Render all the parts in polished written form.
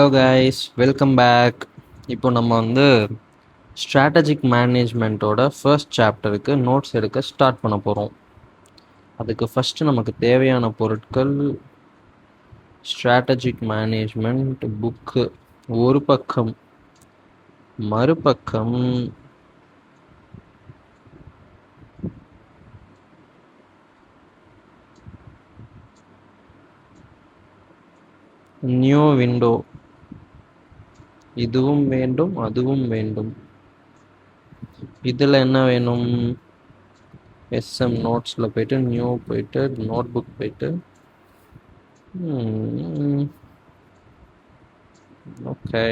Hello guys, welcome back. இப்போ நம்ம strategic மேனேஜ்மெண்ட்டோட ஃபர்ஸ்ட் சாப்டருக்கு நோட்ஸ் எடுக்க ஸ்டார்ட் பண்ண போகிறோம். அதுக்கு ஃபஸ்ட்டு நமக்கு தேவையான பொருட்கள் ஸ்ட்ராட்டஜிக் மேனேஜ்மெண்ட் புக்கு ஒரு பக்கம், மறுபக்கம் நியூ விண்டோ, இதுவும் வேண்டும் அதுவும் வேண்டும். இதில் என்ன வேணும்? எஸ்எம் நோட்ஸில் போயிட்டு நியூ போயிட்டு நோட் புக் போயிட்டு okay.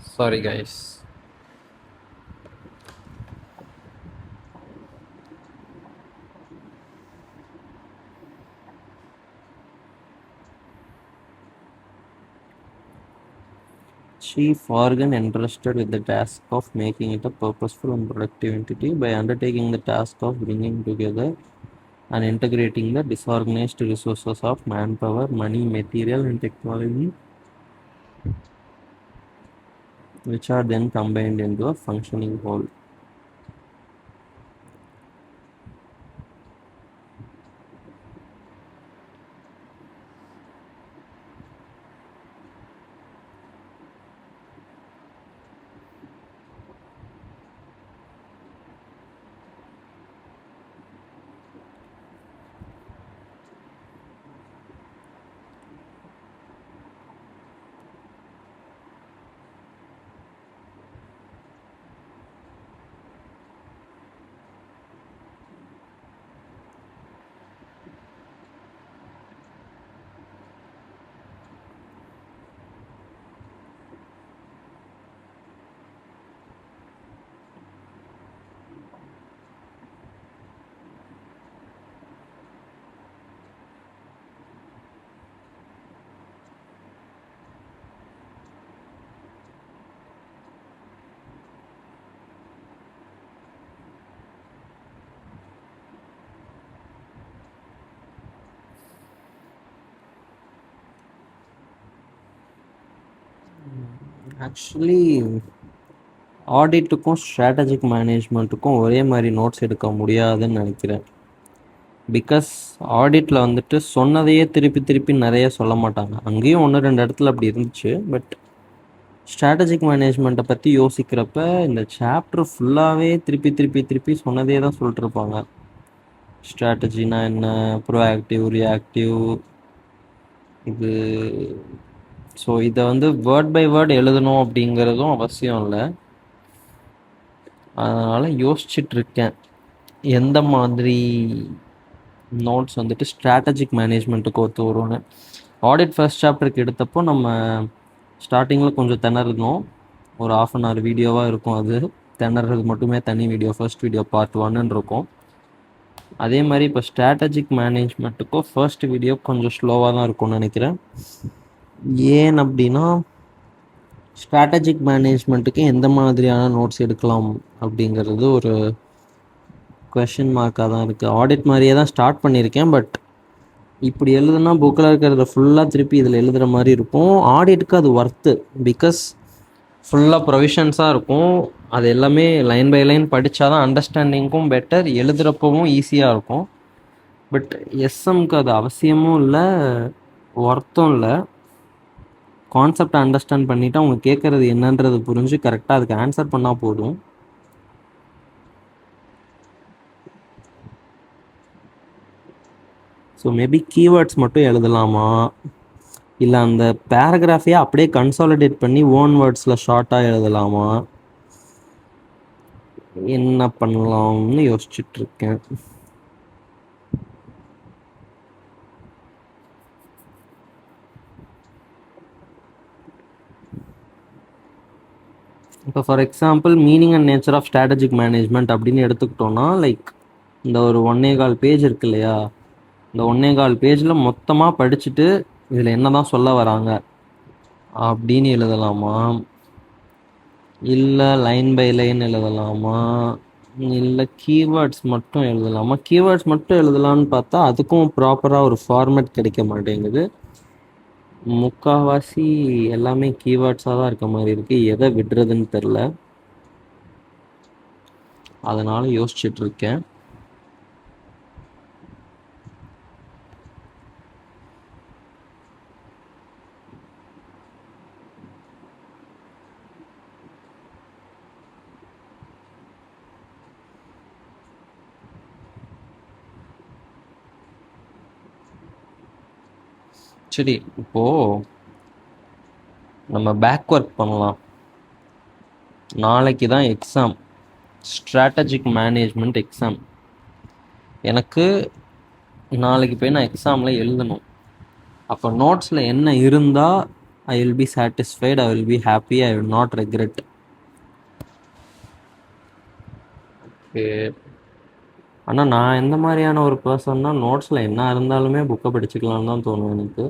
Sorry guys. Chief organ entrusted with the task of making it a purposeful and productive entity by undertaking the task of bringing together and integrating the disorganized resources of manpower, money, material, and technology, which are then combined into a functioning whole. Actually ஆடிட்டுக்கும் strategic மேனேஜ்மெண்ட்டுக்கும் ஒரே மாதிரி notes எடுக்க முடியாதுன்னு நினைக்கிறேன். Because ஆடிட்டில் வந்துட்டு சொன்னதையே திருப்பி திருப்பி நிறைய சொல்ல மாட்டாங்க. அங்கேயும் 1-2 இடத்துல அப்படி இருந்துச்சு. பட் ஸ்ட்ராட்டஜிக் மேனேஜ்மெண்ட்டை பற்றி யோசிக்கிறப்ப இந்த சாப்டர் ஃபுல்லாகவே திருப்பி திருப்பி திருப்பி சொன்னதே தான் சொல்லிட்டு இருப்பாங்க. ஸ்ட்ராட்டஜினா என்ன, ப்ரோஆக்டிவ், ரியாக்டிவ், இது. ஸோ இதை வந்து வேர்ட் பை வேர்ட் எழுதணும் அப்படிங்கிறதும் அவசியம் இல்லை. அதனால் யோசிச்சுட்ருக்கேன் எந்த மாதிரி நோட்ஸ் வந்துட்டு ஸ்ட்ராட்டஜிக் மேனேஜ்மெண்ட்டுக்கு ஒத்து வரும்னு. ஆடிட் ஃபர்ஸ்ட் சாப்டருக்கு எடுத்தப்போ நம்ம ஸ்டார்டிங்கில் கொஞ்சம் திணறணும். ஒரு 1/2 hour வீடியோவாக இருக்கும். அது திணறது மட்டுமே தனி வீடியோ, ஃபர்ஸ்ட் வீடியோ பார்ட் 1 இருக்கும். அதே மாதிரி இப்போ ஸ்ட்ராட்டஜிக் மேனேஜ்மெண்ட்டுக்கும் ஃபர்ஸ்ட் வீடியோ கொஞ்சம் ஸ்லோவாக தான் இருக்கும்னு நினைக்கிறேன். ஏன் அப்படின்னா ஸ்ட்ராட்டஜிக் மேனேஜ்மெண்ட்டுக்கு எந்த மாதிரியான நோட்ஸ் எடுக்கலாம் அப்படிங்கிறது ஒரு கொஷின் மார்க்காக தான் இருக்குது. ஆடிட் மாதிரியே தான் ஸ்டார்ட் பண்ணியிருக்கேன். பட் இப்படி எழுதுனா புக்கில் இருக்கிறத ஃபுல்லாக திருப்பி இதில் எழுதுகிற மாதிரி இருக்கும். ஆடிட்டுக்கு அது ஒர்த்து. பிகாஸ் ஃபுல்லாக ப்ரொவிஷன்ஸாக இருக்கும். அது எல்லாமே லைன் பை லைன் படித்தா தான் அண்டர்ஸ்டாண்டிங்கும் பெட்டர், எழுதுகிறப்பவும் ஈஸியாக இருக்கும். பட் எஸ்எம்க்கு அது அவசியமும் இல்லை, ஒர்த்தும் இல்லை. கான்செப்டை அண்டர்ஸ்டாண்ட் பண்ணிவிட்டு அவங்க கேட்குறது என்னன்றது புரிஞ்சு கரெக்டாக அதுக்கு ஆன்சர் பண்ணால் போதும். ஸோ மேபி கீவேர்ட்ஸ் மட்டும் எழுதலாமா, இல்லை அந்த பேராகிராஃபையே அப்படியே கன்சாலிடேட் பண்ணி ஓன் வேர்ட்ஸில் ஷார்ட்டாக எழுதலாமா, என்ன பண்ணலாம்னு யோசிச்சுட்ருக்கேன். இப்போ for example meaning and nature of strategic management அப்படின்னு எடுத்துக்கிட்டோன்னா, லைக் இந்த ஒரு 1.25 பேஜ் இருக்கு இல்லையா, இந்த 1.25 பேஜில் மொத்தமாக படிச்சுட்டு இதில் என்ன தான் சொல்ல வராங்க அப்படின்னு எழுதலாமா, இல்லை லைன் பை லைன் எழுதலாமா, இல்லை கீவேர்ட்ஸ் மட்டும் எழுதலாமா. கீவேர்ட்ஸ் மட்டும் எழுதலான்னு பார்த்தா அதுக்கும் ப்ராப்பராக ஒரு ஃபார்மேட் கிடைக்க மாட்டேங்குது. முக்கால்வாசி எல்லாமே கீவேர்ட்ஸாக தான் இருக்க மாதிரி இருக்குது. எதை விடுறதுன்னு தெரில. அதனால் யோசிச்சுட்ருக்கேன். சரி, இப்போது நம்ம பேக் ஒர்க் பண்ணலாம். நாளைக்கு தான் எக்ஸாம், ஸ்ட்ராட்டஜிக் மேனேஜ்மெண்ட் எக்ஸாம். எனக்கு நாளைக்கு போய் நான் எக்ஸாமில் எழுதணும். அப்போ நோட்ஸில் என்ன இருந்தால் I will be satisfied, I will be happy, I will not regret. Okay. ஆனால் நான் எந்த மாதிரியான ஒரு பர்சன்னா, நோட்ஸில் என்ன இருந்தாலுமே புக்கை படிச்சுக்கலான்னு தான் தோணும் எனக்கு.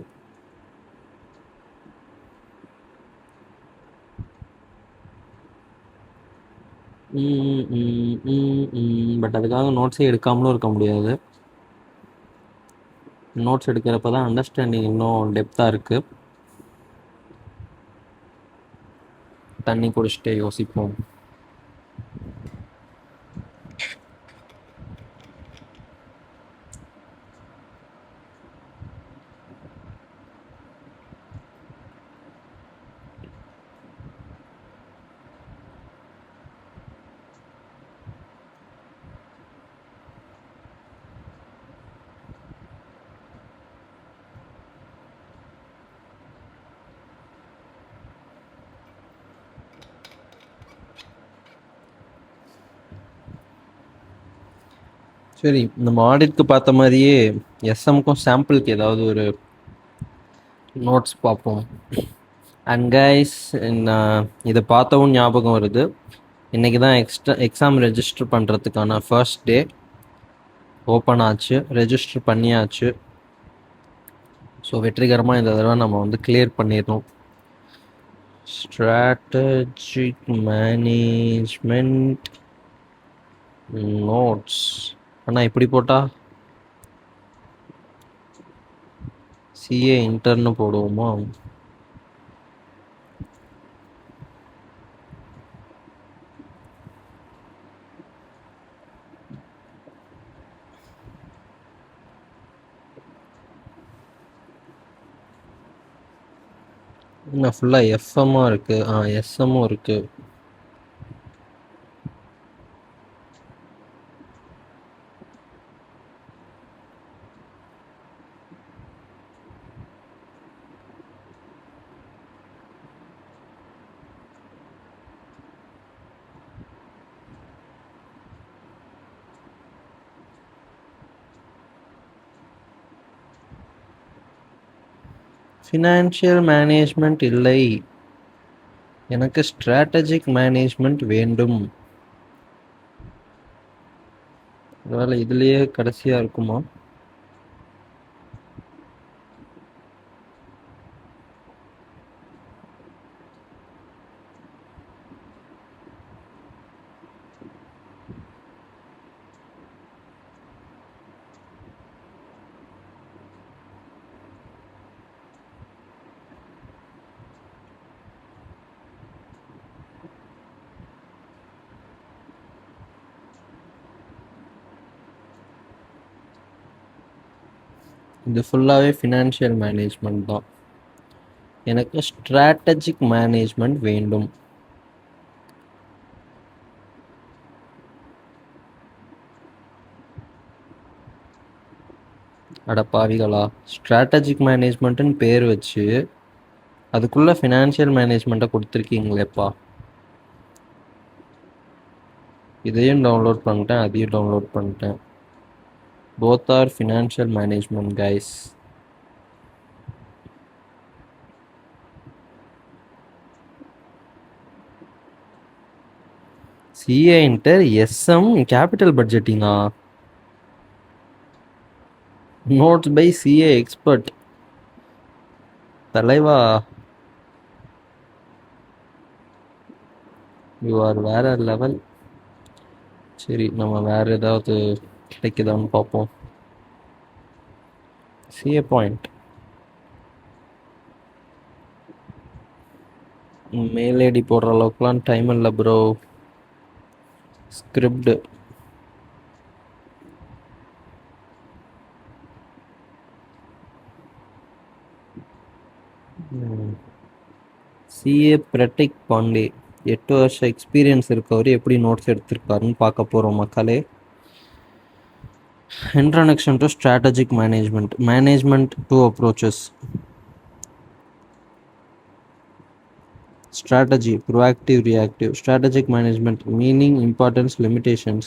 பட் அதுக்காக நோட்ஸே எடுக்காமலும் இருக்க முடியாது. நோட்ஸ் எடுக்கிறப்ப தான் அண்டர்ஸ்டாண்டிங் இன்னும் டெப்த்தாக இருக்குது. தண்ணி குடிச்சிட்டே யோசிப்போம். சரி, நம்ம ஆடிட்க்கு பார்த்த மாதிரியே எஸ்எம்க்கும் சாம்பிளுக்கு ஏதாவது ஒரு நோட்ஸ் பார்ப்போம். அண்ட் கைஸ், இதை பார்த்தவும் ஞாபகம் வருது, இன்றைக்கி தான் எக்ஸாம் ரெஜிஸ்டர் பண்ணுறதுக்கான ஃபர்ஸ்ட் டே. ஓப்பன் ஆச்சு, ரெஜிஸ்டர் பண்ணியாச்சு. ஸோ வெற்றிகரமாக இந்த தடவை நம்ம வந்து கிளியர் பண்ணிடணும். Strategic management notes. ஆனால் இப்படி போட்டால் சிஏ இன்டர்னு போடுவோமா? இன்னும் ஃபுல்லாக எஃப்எம்மாக இருக்குது. எஸ்எம்மும் இருக்குது. ஃபினான்ஷியல் மேனேஜ்மெண்ட் இல்லை, எனக்கு ஸ்ட்ராட்டஜிக் மேனேஜ்மெண்ட் வேண்டும். ஒருவேளை இதுலேயே கடைசியாக இருக்குமா? இது ஃபுல்லாகவே ஃபினான்ஷியல் மேனேஜ்மெண்ட் தான். எனக்கு ஸ்ட்ராட்டஜிக் மேனேஜ்மெண்ட் வேண்டும். அடப்பாவிகளா, ஸ்ட்ராட்டஜிக் மேனேஜ்மெண்ட்டுன்னு பேர் வச்சு அதுக்குள்ளே ஃபினான்ஷியல் மேனேஜ்மெண்ட்டை கொடுத்துருக்கீங்களேப்பா. இதையும் டவுன்லோட் பண்ணிட்டேன், அதையும் டவுன்லோட் பண்ணிட்டேன். both are financial management, guys. CA inter SM capital budgeting notes by CA expert. தலைவா, you are வேற லெவல். சரி, நம்ம வேற ஏதாவது கிடைக்குதான்னு பார்ப்போம். CA பாயிண்ட் மெயில் ஐடி போடுற அளவுக்குலாம் டைம் இல்லை ப்ரோ. ஸ்கிரிப்ட் CA பிரட்டிக் பாண்டே, 8 வருஷம் எக்ஸ்பீரியன்ஸ் இருக்கவர் எப்படி நோட்ஸ் எடுத்திருக்காருன்னு பார்க்க போகிறோம் மக்களே. Introduction to strategic management. Management two approaches. Strategy, proactive, reactive. Strategic management, meaning, importance, limitations.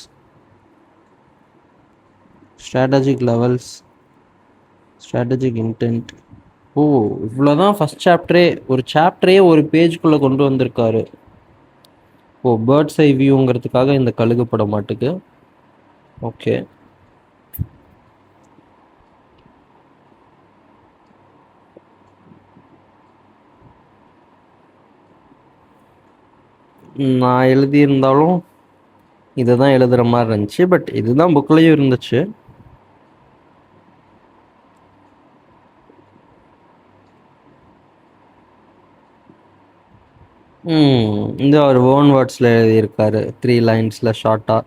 Strategic levels, strategic intent, ஓ! இவ்வளோதான் ஃபர்ஸ்ட் சாப்டரே. ஒரு சாப்டரே ஒரு பேஜ்க்குள்ள கொண்டு வந்திருக்காரு. ஓ! பேர்ட்ஸ் ஐ வியூங்கிறதுக்காக இந்த கழுகு படம் மாட்டுக்கு. ஓகே. நான் எழுதியிருந்தாலும் இதை தான் எழுதுகிற மாதிரி இருந்துச்சு. பட் இதுதான் புக்லேயும் இருந்துச்சு. இந்த ஒரு ஓன் வேர்ட்ஸில் எழுதியிருக்காரு 3 லைன்ஸில் ஷார்ட்டாக.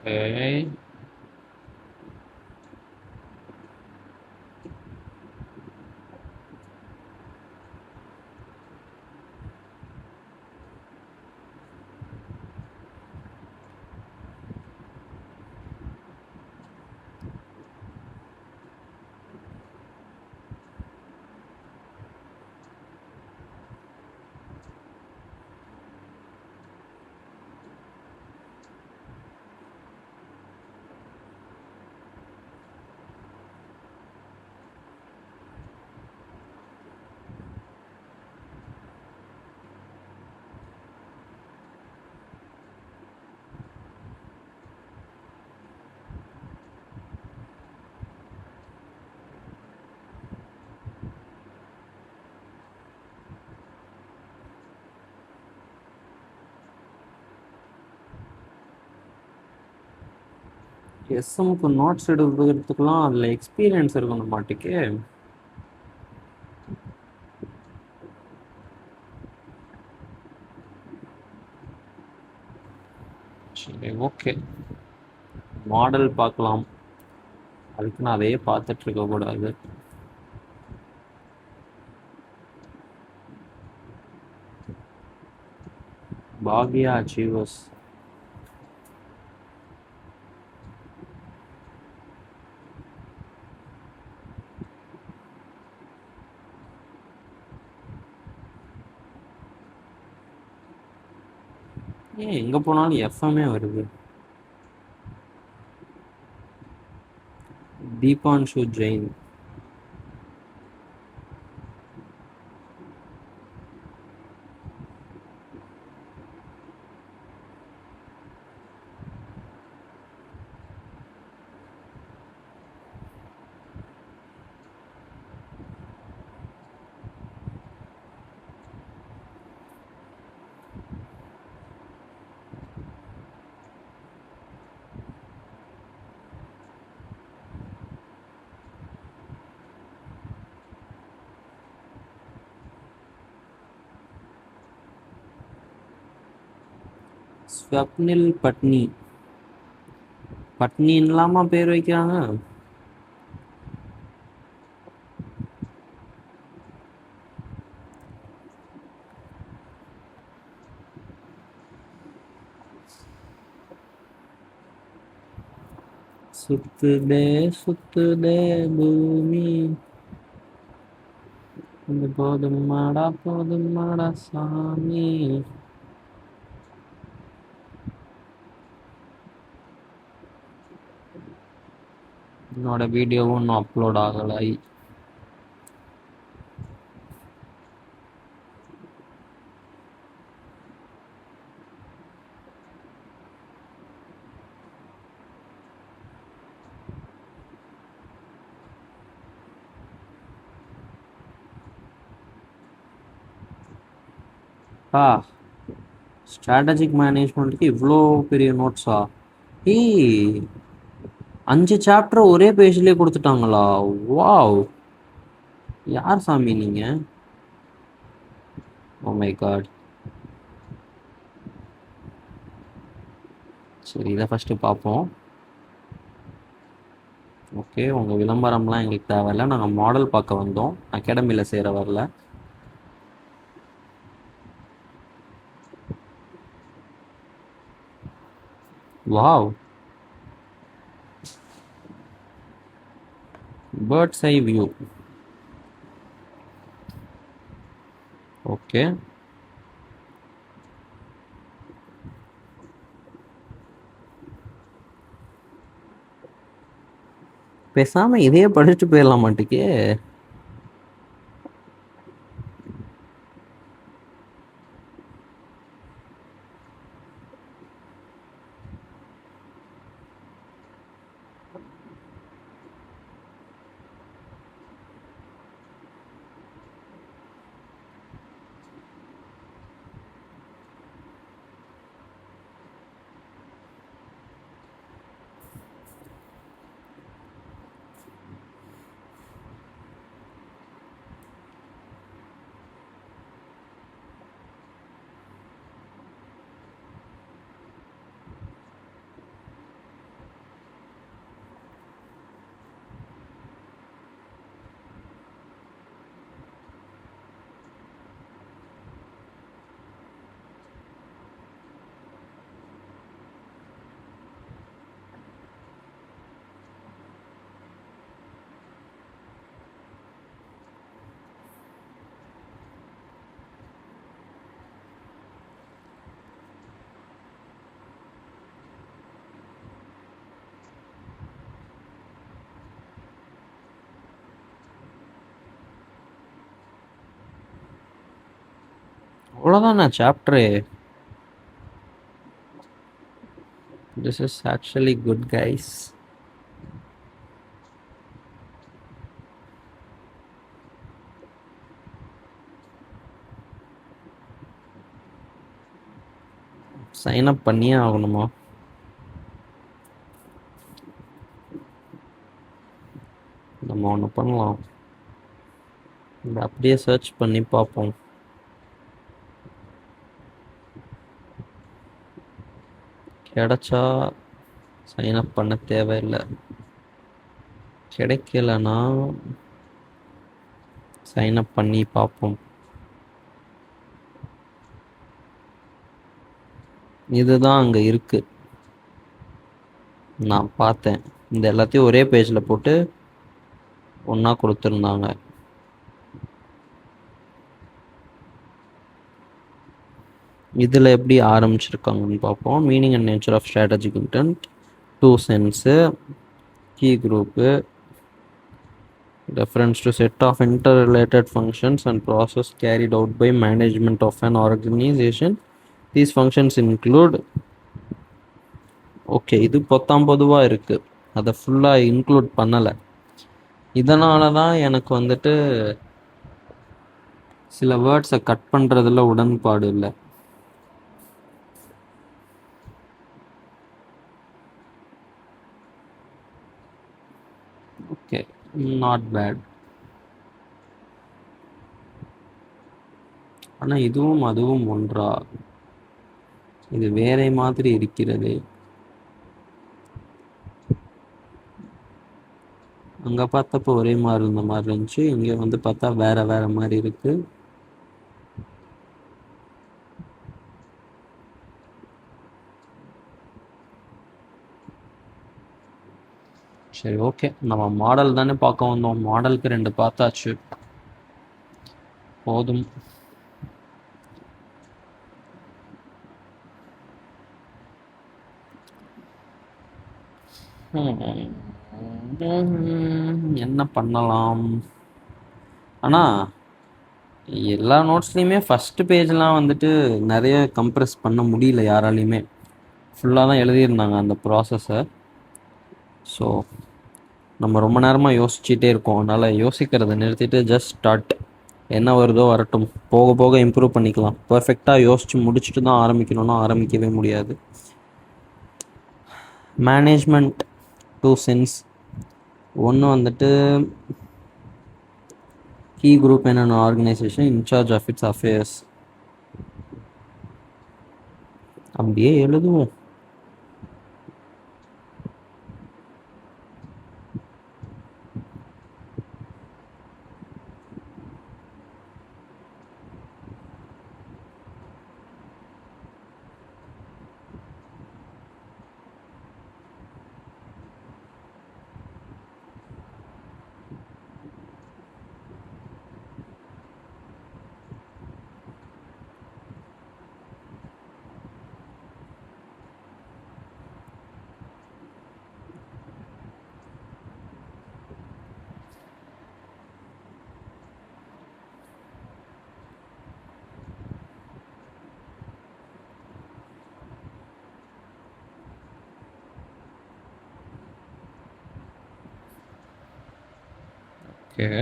Okay. எஸ்எம்க்கு நோட்ஸ் எடுக்கிறதுக்குலாம் அதில் எக்ஸ்பீரியன்ஸ் இருக்கணும் மாட்டுக்கு. சரி, ஓகே. மாடல் பார்க்கலாம். அதுக்கு நான் அதையே பார்த்துட்டு இருக்கக்கூடாது. பாக்யா அச்சீவர்ஸ். ஏன் எங்கே போனாலும் எஃப்எம்ஏ வருது. தீபான்ஷு ஜெயின். ஸ்வப்னில் பட்னி. பட்னி இல்லாம பேர் வைக்கிறாங்க. சுத்துதே சுத்துதே பூமி, போதும் மாடா சாமி. என்னோட வீடியோவும் இன்னும் அப்லோட் ஆகலை. ஸ்ட்ராட்டஜிக் மேனேஜ்மெண்ட்டுக்கு இவ்வளோ பெரிய நோட்ஸா? ஏய், 5 சாப்டர் ஒரே பேஜ்லேயே கொடுத்துட்டாங்களா? வாவ், யார் சாமி நீங்க? Oh my god. சரி, இதை ஃபஸ்ட்டு பார்ப்போம். ஓகே, உங்கள் விளம்பரம்லாம் எங்களுக்கு தேவையில்லை. நாங்கள் மாடல் பார்க்க வந்தோம், அகாடமியில் சேர வரல. Wow, bird's eye view. Okay, பேசாம இதையே படிச்சுட்டு போயிடலாம் மாட்டுக்கே. அவ்வளோதானா chapter? This is actually good guys. Sign up பண்ணியே ஆகணுமா? நம்ம ஒன்று பண்ணலாம், இதை அப்படியே சர்ச் பண்ணி பார்ப்போம். கிடைச்சா சைன் அப் பண்ண தேவையில்லை, கிடைக்கலனா சைன் அப் பண்ணி பார்ப்போம். இதுதான் அங்கே இருக்கு, நான் பார்த்தேன். இந்த எல்லாத்தையும் ஒரே பேஜில் போட்டு ஒன்றா கொடுத்துருந்தாங்க. இதில் எப்படி ஆரம்பிச்சிருக்காங்கன்னு பார்ப்போம். Meaning and nature of strategic intent, 2 sense, key group, reference to set of interrelated functions and process carried out by management of an organization. These functions include. Okay, இது பொதுவாக இருக்குது, அதை ஃபுல்லாக இன்க்ளூட் பண்ணலை. இதனால தான் எனக்கு வந்துட்டு சில வேர்ட்ஸை கட் பண்ணுறதுல உடன்பாடு இல்லை. Okay, not bad. ஆனால் இதுவும் அதுவும் ஒன்றா? இது வேற மாதிரி இருக்கிறது. அங்கே பார்த்தப்போ ஒரே மாதிரி இருந்த மாதிரி இருந்துச்சு, இங்கே வந்து பார்த்தா வேற வேற மாதிரி இருக்கு. சரி, ஓகே, நம்ம மாடல் தானே பார்க்க வந்தோம், மாடலுக்கு 2 பார்த்தாச்சு, போதும். என்ன பண்ணலாம்? ஆனால் எல்லா நோட்ஸ்லேயுமே ஃபஸ்ட்டு பேஜ்லாம் வந்துட்டு நிறைய கம்ப்ரெஸ் பண்ண முடியல யாராலையுமே. ஃபுல்லாக தான் எழுதியிருந்தாங்க அந்த ப்ராசஸை. ஸோ நம்ம ரொம்ப நேரமாக யோசிச்சுட்டே இருக்கோம், அதனால் யோசிக்கிறத நிறுத்திட்டு ஜஸ்ட் ஸ்டார்ட். என்ன வருதோ வரட்டும், போக போக இம்ப்ரூவ் பண்ணிக்கலாம். பர்ஃபெக்டாக யோசித்து முடிச்சுட்டு தான் ஆரம்பிக்கணும்னா ஆரம்பிக்கவே முடியாது. Management 2 sense. ஒன்று வந்துட்டு key group in an organization in charge of its affairs. அப்படியே எழுதுவோம். ஓகே.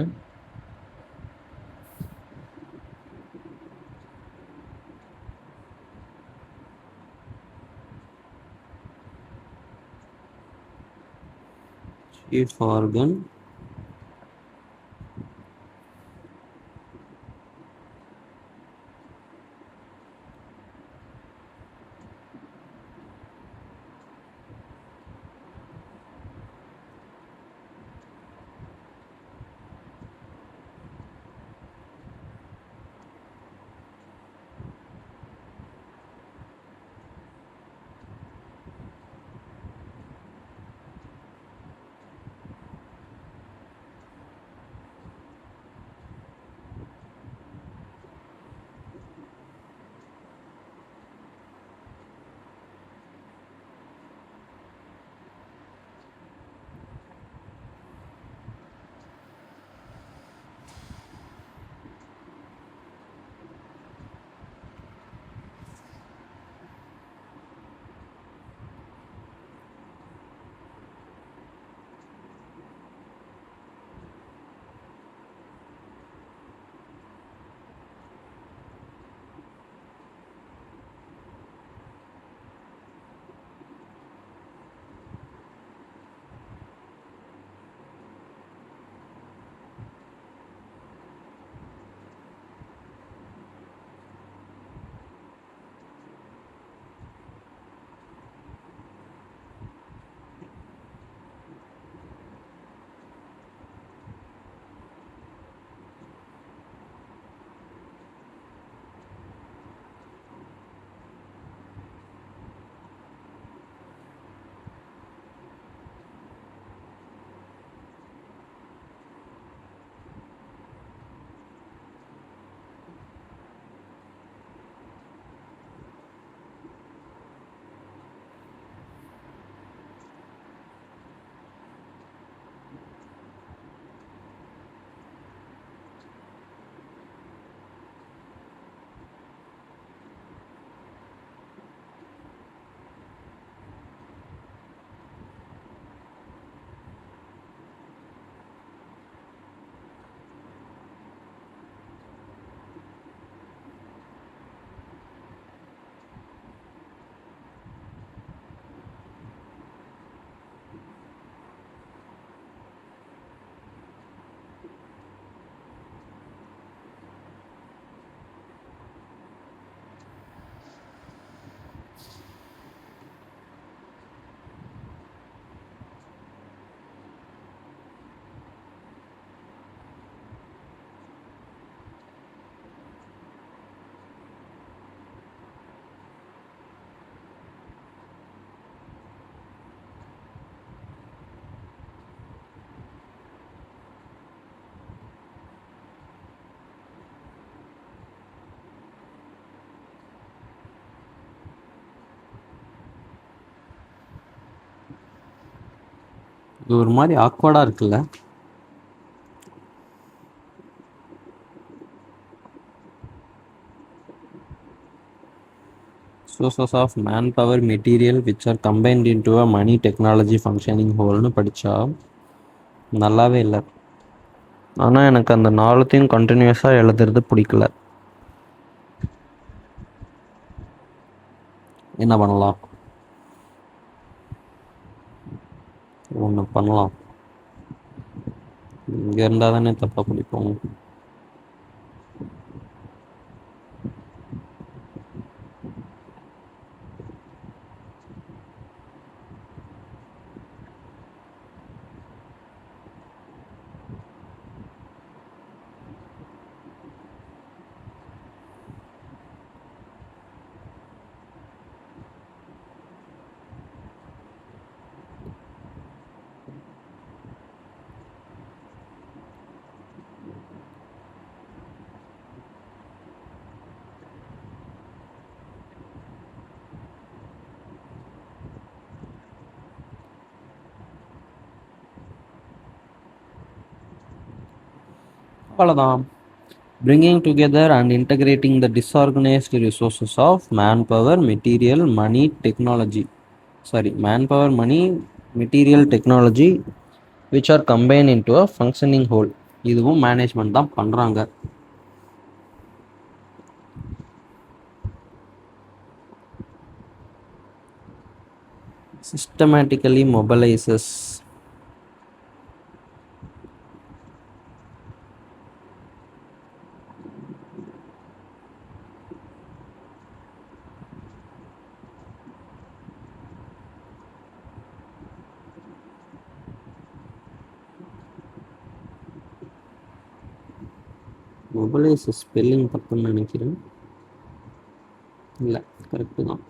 சீஃப் ஆர்கன், இது ஒரு மாதிரி ஆக்வர்டாக இருக்குல்ல. Sources of manpower material which are combined into a money technology functioning wholeனு படித்தா நல்லாவே இல்லை. ஆனால் எனக்கு அந்த நாலுத்தையும் கண்டினியூஸாக எழுதுறது பிடிக்கல. என்ன பண்ணலாம்? ஒன்று பண்ணலாம். இங்கே இருந்தால் தானே தப்பாக பிடிப்போம். அவ்வளோதான். Bringing together and integrating the disorganized resources of manpower, material, money, technology. Manpower, money, material, technology, which are combined into a functioning whole. இதுவும் மேனேஜ்மெண்ட் தான் பண்ணுறாங்க. systematically mobilizes mobilizes ஸ்பெல்லிங் தப்புன்னு நினைக்கிறேன். இல்லை, கரெக்டு தான்.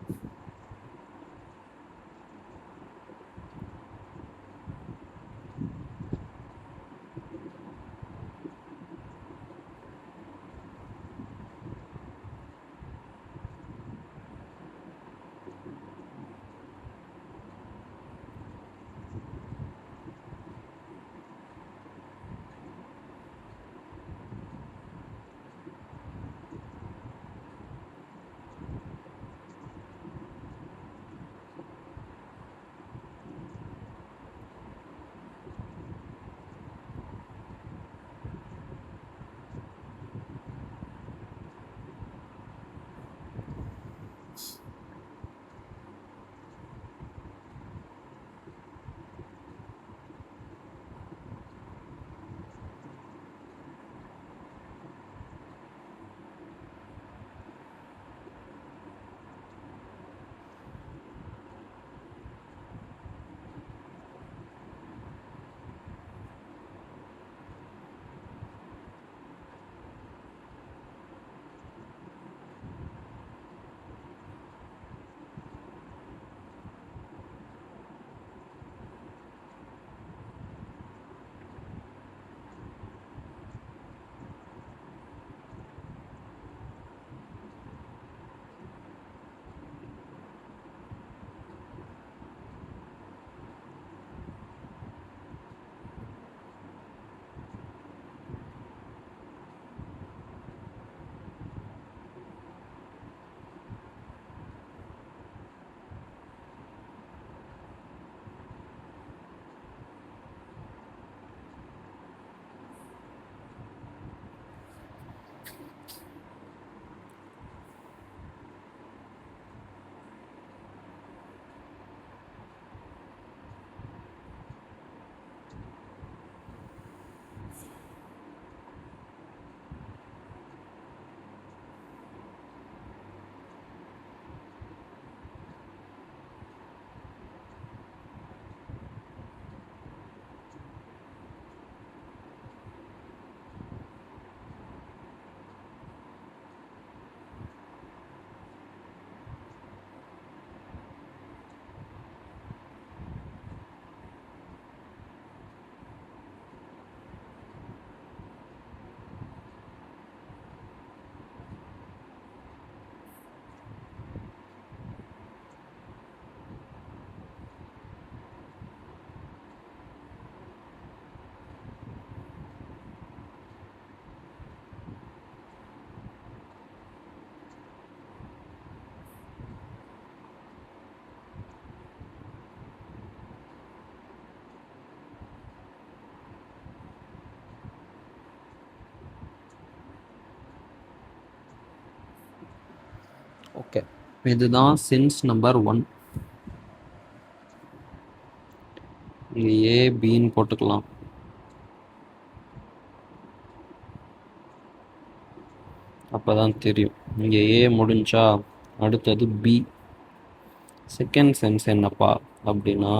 ஓகே, இதுதான் சென்ஸ் நம்பர் 1. இங்கே ஏ பின்னு போட்டுக்கலாம். அப்போ தான் தெரியும். இங்கே ஏ முடிஞ்சா அடுத்தது பி. செகண்ட் சென்ஸ் என்னப்பா அப்படின்னா,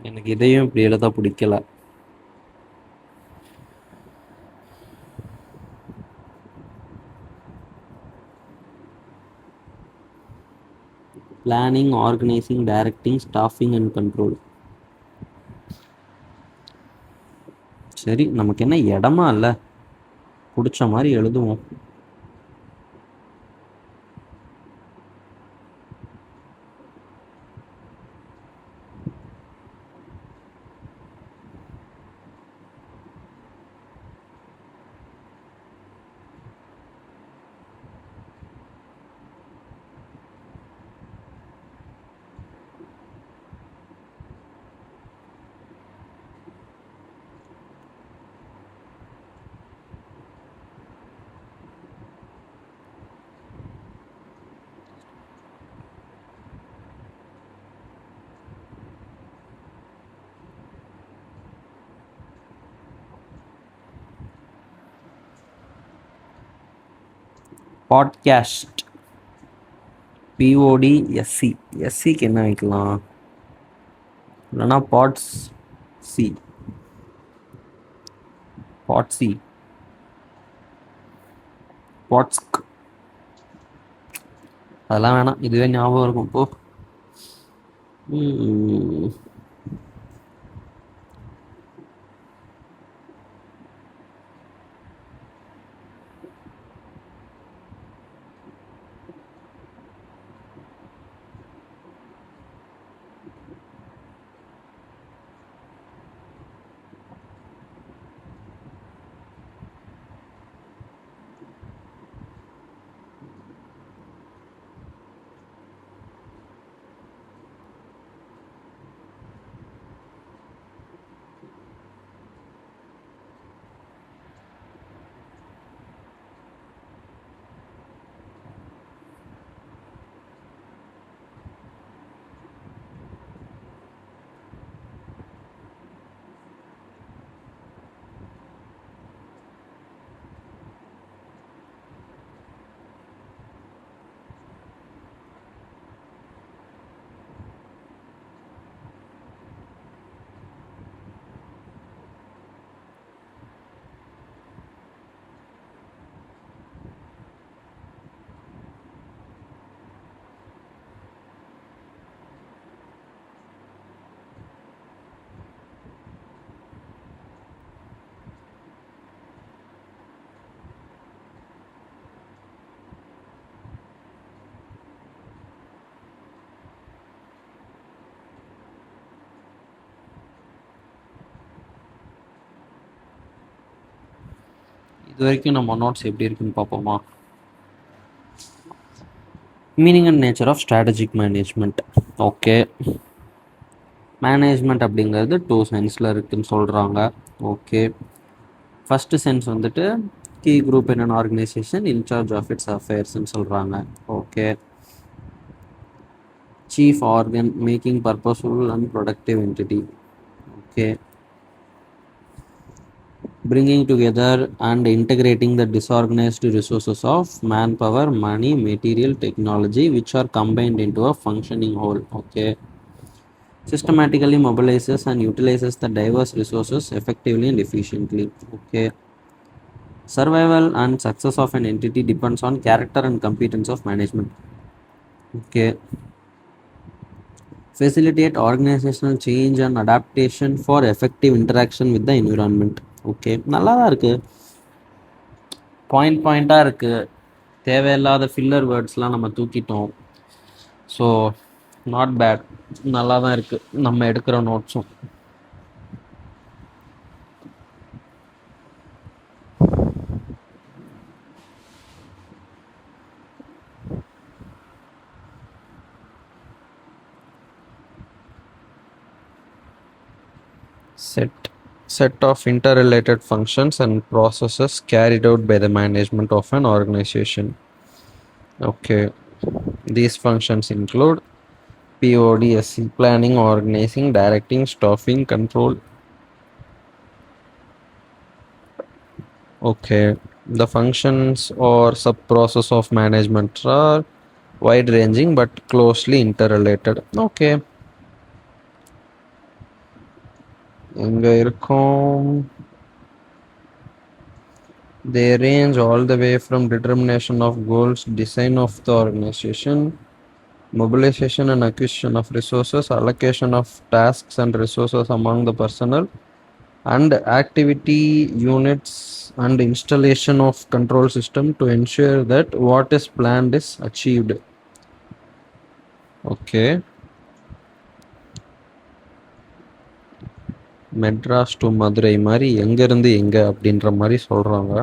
எனக்கு இதையும் இப்படி எழுத பிடிக்கல. Planning, organising, directing, staffing and control. சரி, நமக்கு என்ன இடமா இல்லை, பிடிச்ச மாதிரி எழுதுவோம். Podcast, PODSC. எஸ்சிக்கு என்ன வைக்கலாம்? இல்லைனா பாட்ஸ் சி, பாட்சி, பாட்ஸ்க், அதெல்லாம் வேணாம், இதுவே ஞாபகம் இருக்கும் போ. இது வரைக்கும் நம்ம நோட்ஸ் எப்படி இருக்குன்னு பார்ப்போமா? Meaning and nature of strategic management. Okay, management அப்படிங்கிறது 2 சென்ஸில் இருக்குதுன்னு சொல்கிறாங்க. ஓகே, ஃபஸ்ட்டு சென்ஸ் வந்துட்டு key group in an organisation in-charge of its அஃபேர்ஸ்ன்னு சொல்கிறாங்க. Okay, chief organ making purposeful and productive entity. Okay, bringing together and integrating the disorganized resources of manpower, money, material, technology, which are combined into a functioning whole. Okay, systematically mobilizes and utilizes the diverse resources effectively and efficiently. Okay, survival and success of an entity depends on character and competence of management. Okay, facilitate organizational change and adaptation for effective interaction with the environment. Okay, நல்லா தான் இருக்குது, பாயிண்டாக இருக்குது. தேவையில்லாத filler வேர்ட்ஸ்லாம் நம்ம தூக்கிட்டோம். So not bad, நல்லா தான் இருக்குது நம்ம எடுக்கிற நோட்ஸும். Set of interrelated functions and processes carried out by the management of an organization. Okay, these functions include PODSC, planning, organizing, directing, staffing, control. Okay, the functions or sub-process of management are wide-ranging but closely interrelated. Okay, எங்கே இருக்கோம்? They range all the way from determination of goals, design of the organization, mobilization and acquisition of resources, allocation of tasks and resources among the personnel, and activity units and installation of control system to ensure that what is planned is achieved. Okay. Madras to Madurai மாதிரி எங்கேருந்து எங்கே அப்படின்ற மாதிரி சொல்கிறாங்க.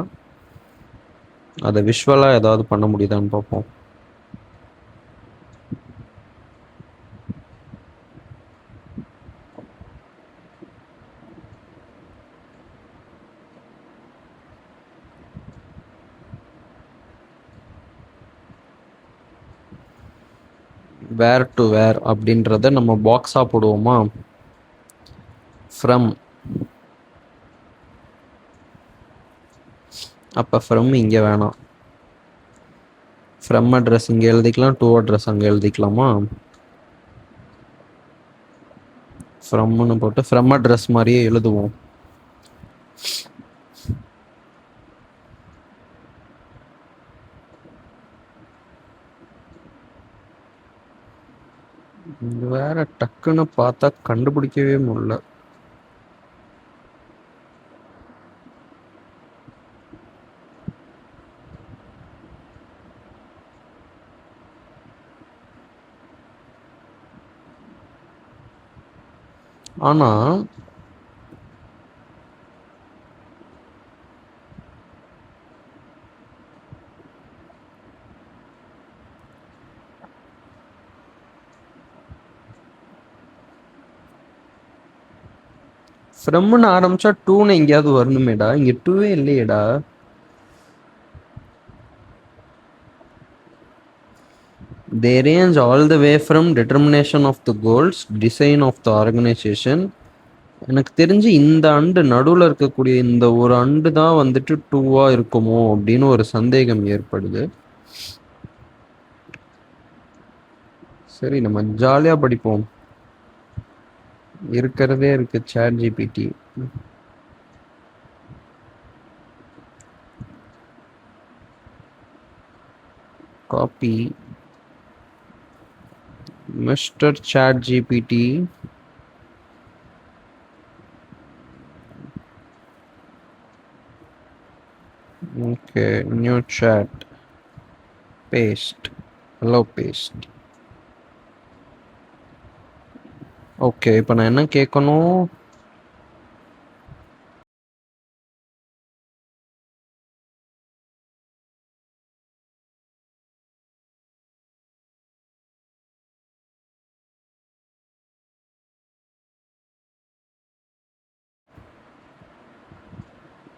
அதை விஷுவலாக ஏதாவது பண்ண முடியுதான்னு பார்ப்போம். வேர் டு வேர் அப்படின்றத நம்ம பாக்ஸாக போடுவோமா? ஃப்ரம், அப்போ ஃப்ரம் இங்கே வேணாம். ஃப்ரம் அட்ரஸ் இங்கே எழுதிக்கலாம், டு அட்ரஸ் அங்கே எழுதிக்கலாமா? ஃப்ரம்னு போட்டு ஃப்ரம் அட்ரஸ் மாதிரியே எழுதுவோம். வேற டக்குன்னு பார்த்தா கண்டுபிடிக்கவே முடியல. ஆனா ஃப்ரம்னு ஆரம்பிச்சா டூன்னு எங்கேயாவது வரணுமேடா. இங்க டூவே இல்லையேடா. They range all the way from determination of the goals, design of the organization. எனக்கு தெரிஞ்சு இந்த அண்டு நடுவில் இருக்கக்கூடிய இந்த ஒரு அண்டு தான் வந்துட்டு டூவா இருக்குமோ அப்படின்னு ஒரு சந்தேகம் ஏற்படுது. சரி, நம்ம ஜாலியா படிப்போம். இருக்கிறதே இருக்கு chat GPT. Copy mister chat GPT. Okay, new chat, paste, hello paste. Okay, இப்போ நான் என்ன கேட்கணும்?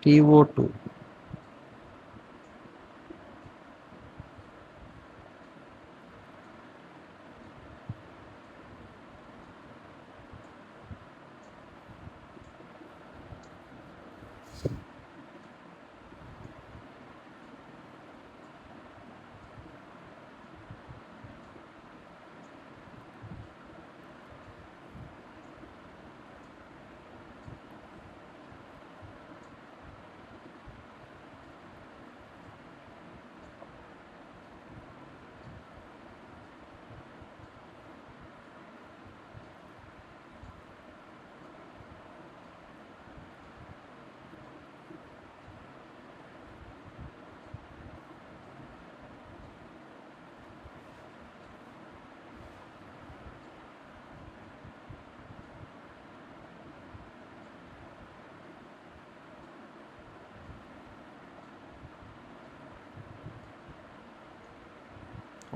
TO2.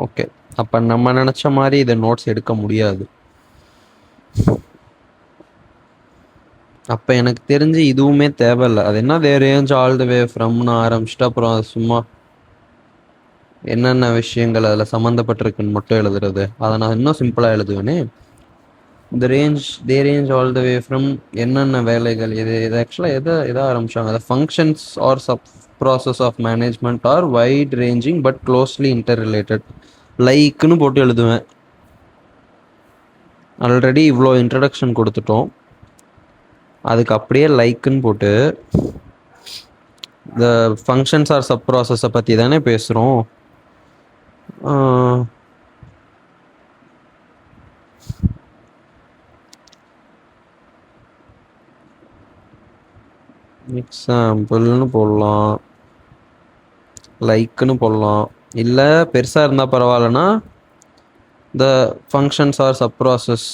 ஓகே, அப்போ நம்ம நினச்ச மாதிரி இதை நோட்ஸ் எடுக்க முடியாது. அப்போ எனக்கு தெரிஞ்சு இதுவுமே தேவையில்லை. அது என்ன தே ரேஞ்ச் ஆல் த வே ஃப்ரம்னு ஆரம்பிச்சுட்டு அப்புறம் சும்மா என்னென்ன விஷயங்கள் அதில் சம்மந்தப்பட்டிருக்குன்னு மட்டும் எழுதுறது. அதை நான் இன்னும் சிம்பிளாக எழுதுவேனே. They range all the way from என்னென்ன வேலைகள் இது ஆக்சுவலாக எதை ஆரம்பிச்சாங்க? அதை functions R sub process of management are wide ranging but closely interrelated. லைக்குன்னு போட்டு எழுதுவேன். ஆல்ரெடி இவ்வளோ இன்ட்ரடக்ஷன் கொடுத்துட்டோம். அதுக்கு அப்படியே லைக்குன்னு போட்டு இந்த ஃபங்க்ஷன்ஸ் ஆர் சப் ப்ராசஸை பற்றி தானே பேசுகிறோம். எக்ஸாம்பிள்னு போடலாம், லைக்குன்னு போடலாம். இல்லை பெருசாக இருந்தால் பரவாயில்லனா the functions R sub process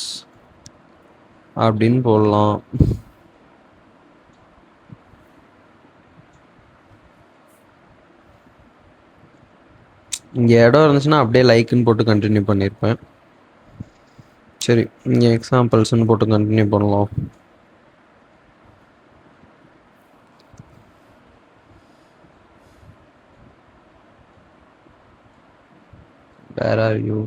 அப்படின்னு போடலாம். இங்கே இடம் இருந்துச்சுன்னா அப்படியே லைக்குன்னு போட்டு கண்டினியூ பண்ணியிருப்பேன். சரி, இங்கே எக்ஸாம்பிள்ஸ்ன்னு போட்டு கண்டினியூ பண்ணலாம். Where are you?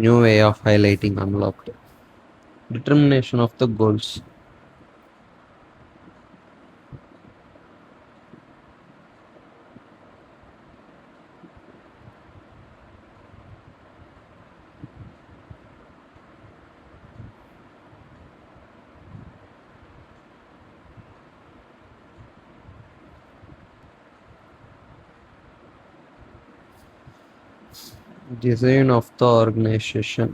New way of highlighting unlocked. Determination of the goals. Design of the organization.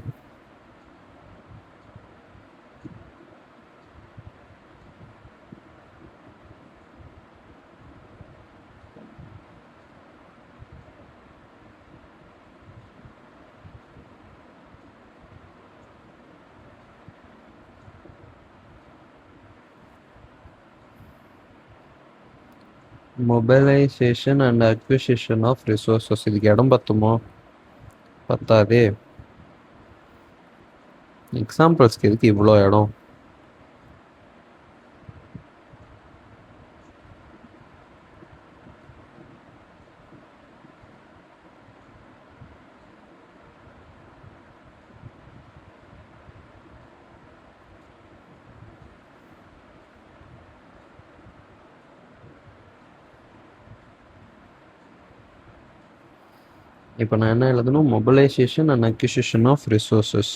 Mobilization and acquisition of resources. இதுக்கு இடம் பத்துமோ? பத்தாதே. எக்ஸாம்பிள்ஸ்க்கு எதுக்கு இவ்வளோ இடம்? இப்போ நான் என்ன எழுதணும்? Mobilisation and acquisition of resources.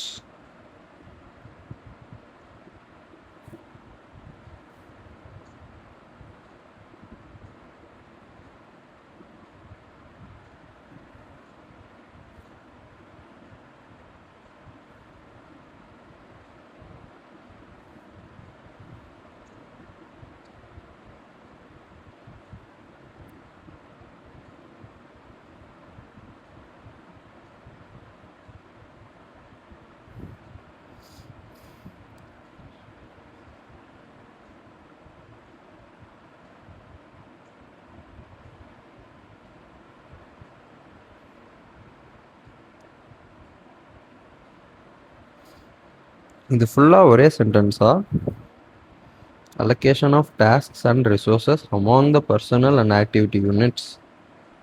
இது ஃபுல்லாக ஒரே சென்டென்ஸா? Allocation of tasks and resources among the personnel and activity units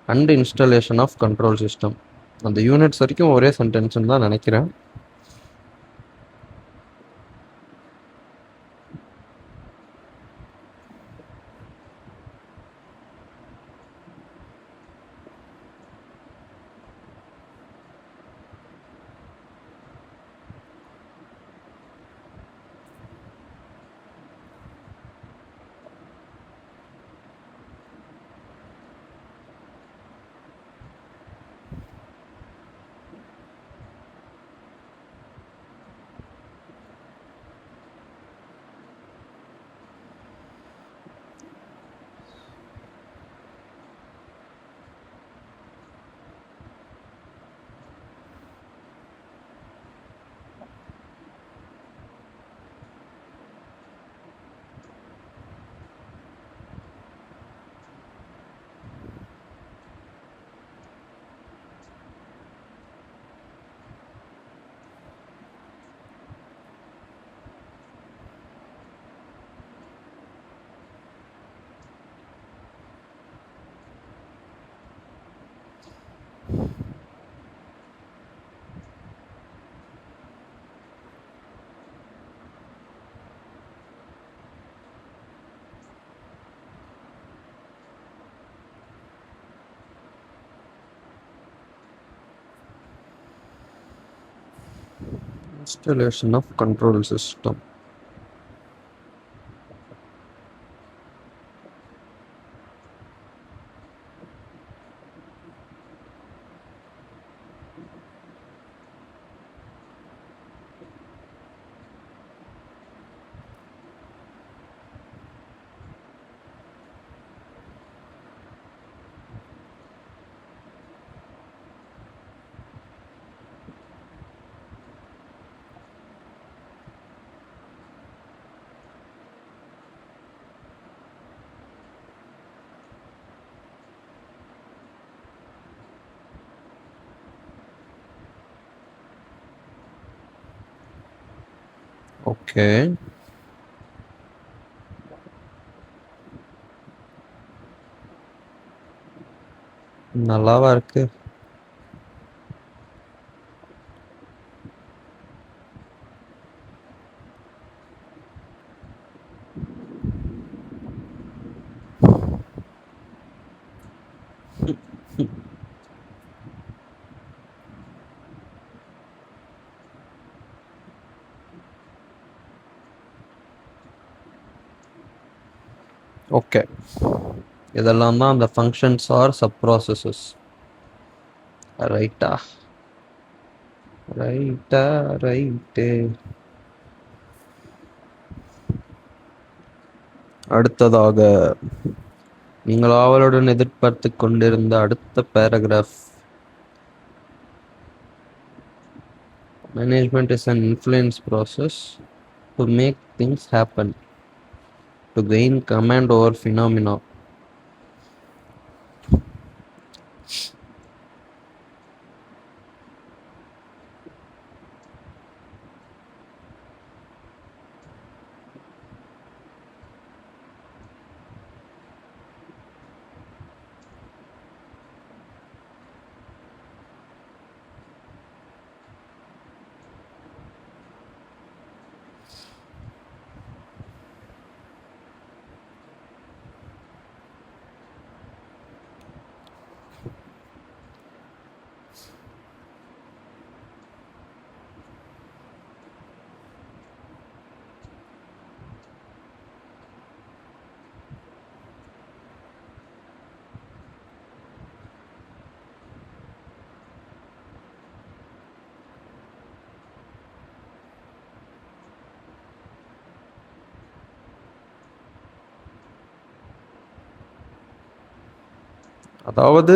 and installation of control system. அந்த யூனிட்ஸ் வரைக்கும் ஒரே சென்டென்ஸ்னு தான் நினைக்கிறேன். Installation of control system. Okay, நல்லாவா இருக்கு. ஓகே, இதெல்லாம் தான் அந்த ஃபங்க்ஷன்ஸ் ஆர் சப் ப்ராசஸஸ். ரைட்டா ரைட்டா ரைட்டு. அடுத்ததாக நீங்கள் ஆவலுடன் எதிர்பார்த்து கொண்டிருந்த அடுத்த paragraph. Management is an influence process to make things happen, to gain command over phenomena. அதாவது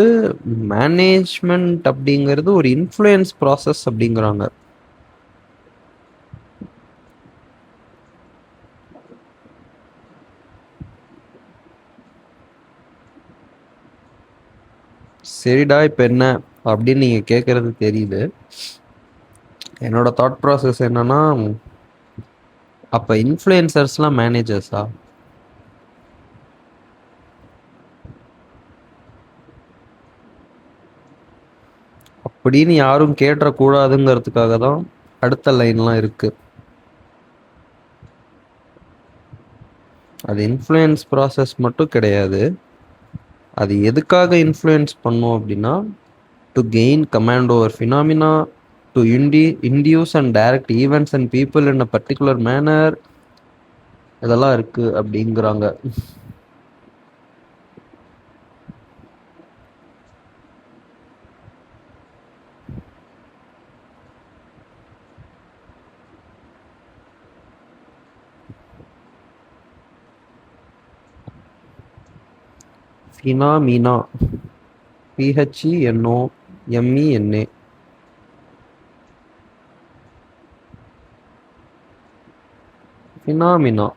மேனேஜ்மெண்ட் அப்படிங்கிறது ஒரு இன்ஃப்ளூயன்ஸ் ப்ராசஸ் அப்படிங்கிறாங்க. சரிடா, இப்போ என்ன அப்படின்னு நீங்கள் கேட்குறது தெரியுது. என்னோட தாட் ப்ராசஸ் என்னன்னா, அப்போ இன்ஃப்ளூயன்சர்ஸ்லாம் மேனேஜர்ஸா? அப்படின்னு யாரும் கேட்டக்கூடாதுங்கிறதுக்காக தான் அடுத்த லைன்லாம் இருக்கு. அது இன்ஃப்ளூயன்ஸ் ப்ராசஸ் மட்டும் கிடையாது. அது எதுக்காக இன்ஃப்ளூயன்ஸ் பண்ணும் அப்படின்னா, to gain command over phenomena, to induce and direct events and people in a particular manner, இதெல்லாம் இருக்கு அப்படிங்கிறாங்க. Phenomena, PHENOMENA. ஃபினாமினா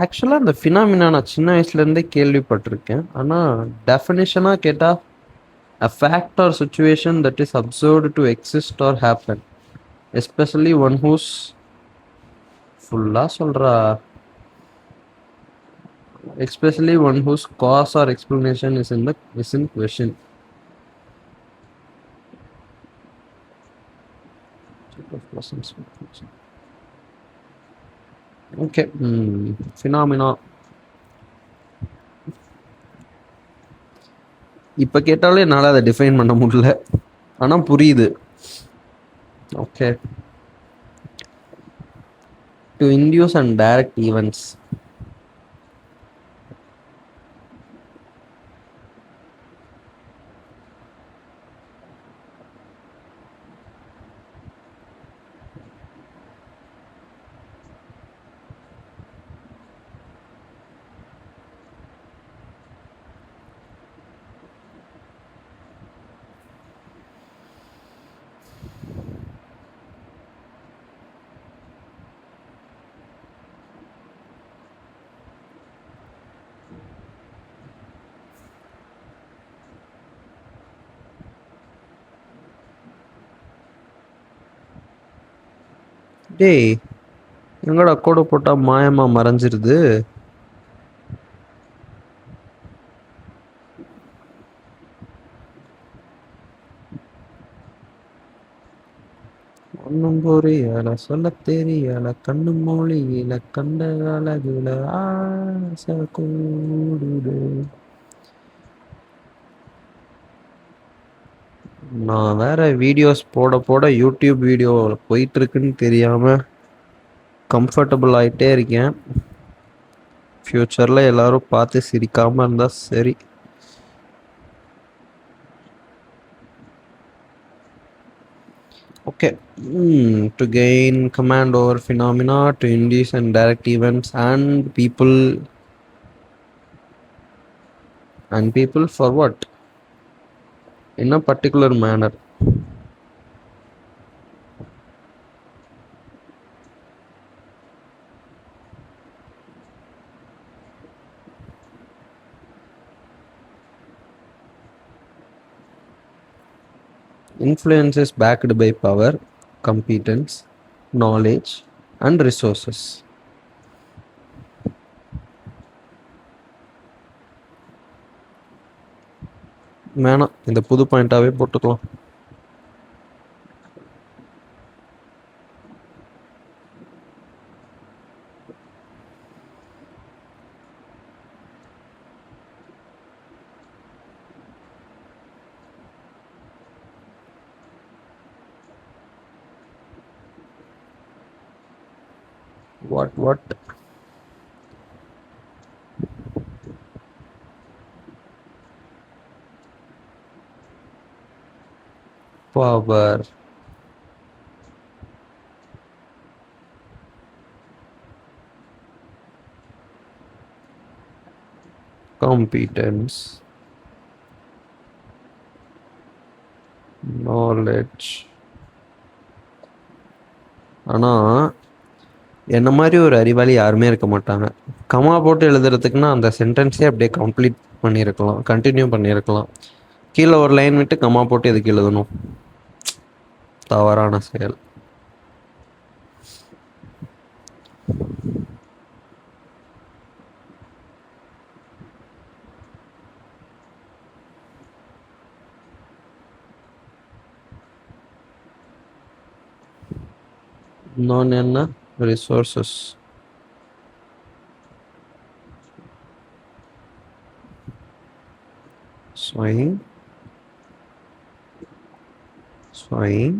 ஆக்சுவலாக அந்த ஃபினாமினா நான் சின்ன வயசுலேருந்தே கேள்விப்பட்டிருக்கேன். ஆனால் டெஃபினிஷனாக கேட்டால் a fact or situation that is observed to exist or happen, especially one whose ஃபுல்லாக சொல்கிறா especially one whose cause or explanation is in question. Okay, phenomena இப்போ கேட்டாலே என்னால் அதை டிஃபைன் பண்ண முடியல, ஆனால் புரியுது. Okay, To induce and direct events. டேய், எங்கடா கோடு போட்டா மாயமா மறைஞ்சிருது? ஒன்னும் புரியல, சொல்ல தெரியல, கண்ணு மொழியில கண்ட அழகுல ஆசை கூடுது. நான் வேற வீடியோஸ் போட போட யூடியூப் வீடியோ போயிட்டு இருக்குன்னு தெரியாம கம்ஃபர்டபுள் ஆயிட்டே இருக்கேன். ஃப்யூச்சர்ல எல்லாரும் பார்த்து சிரிக்காம இருந்தா சரி. Okay. To gain command over phenomena, to induce and direct events and people for what? In a particular manner. Influence is backed by power, competence, knowledge, and resources. வேணாம், இந்த புது பாயிண்டாவே போட்டுக்கலாம். What? Power, competence, knowledge. ஆனா என்ன மாதிரி ஒரு அறிவாளி யாருமே இருக்க மாட்டாங்க. கமா போட்டு எழுதுறதுக்குன்னா அந்த சென்டென்ஸே அப்படியே கம்ப்ளீட் பண்ணியிருக்கலாம், கண்டினியூ பண்ணியிருக்கலாம். கீழே ஒரு லைன் விட்டு கமா போட்டு எதுக்கு எழுதணும்? தவறான செயல். இன்னொன்று என்ன? ரிசோர்சஸ். ஸ்வைங் ஸ்வைங்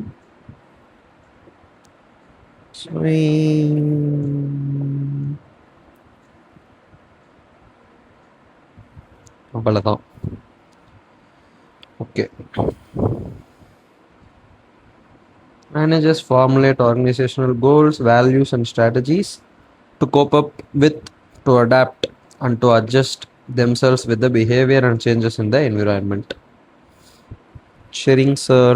ஸ்வைங். அவ்வளோதான். Okay. Managers formulate organizational goals, values, and strategies to cope up with, to adapt, and to adjust themselves with the behavior and changes in the environment. Sharing, sir.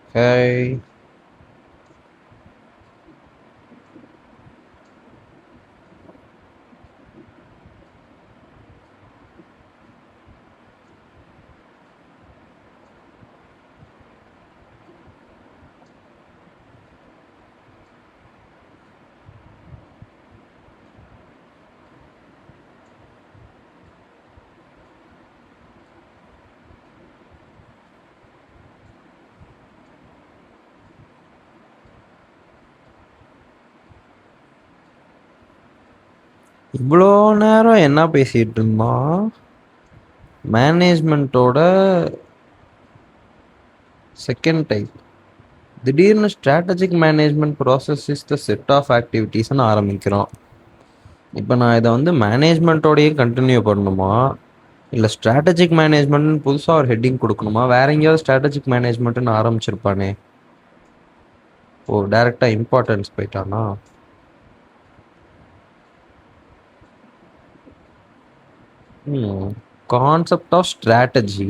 Okay. இவ்வளோ நேரம் என்ன பேசிட்டு இருந்தோம்? மேனேஜ்மெண்ட்டோட செகண்ட் டைப். திடீர்னு strategic management process is the set of ஆக்டிவிட்டீஸ்னு ஆரம்பிக்கிறோம். இப்போ நான் இதை வந்து மேனேஜ்மெண்ட்டோடையே கண்டினியூ பண்ணணுமா, இல்லை ஸ்ட்ராட்டஜிக் மேனேஜ்மெண்ட்னு புதுசாக ஒரு ஹெட்டிங் கொடுக்கணுமா? வேற எங்கேயாவது ஸ்ட்ராட்டஜிக் மேனேஜ்மெண்ட்னு ஆரம்பிச்சிருப்பானே. ஓ, டைரெக்டாக இம்பார்ட்டன்ஸ் போயிட்டானா? Concept of strategy.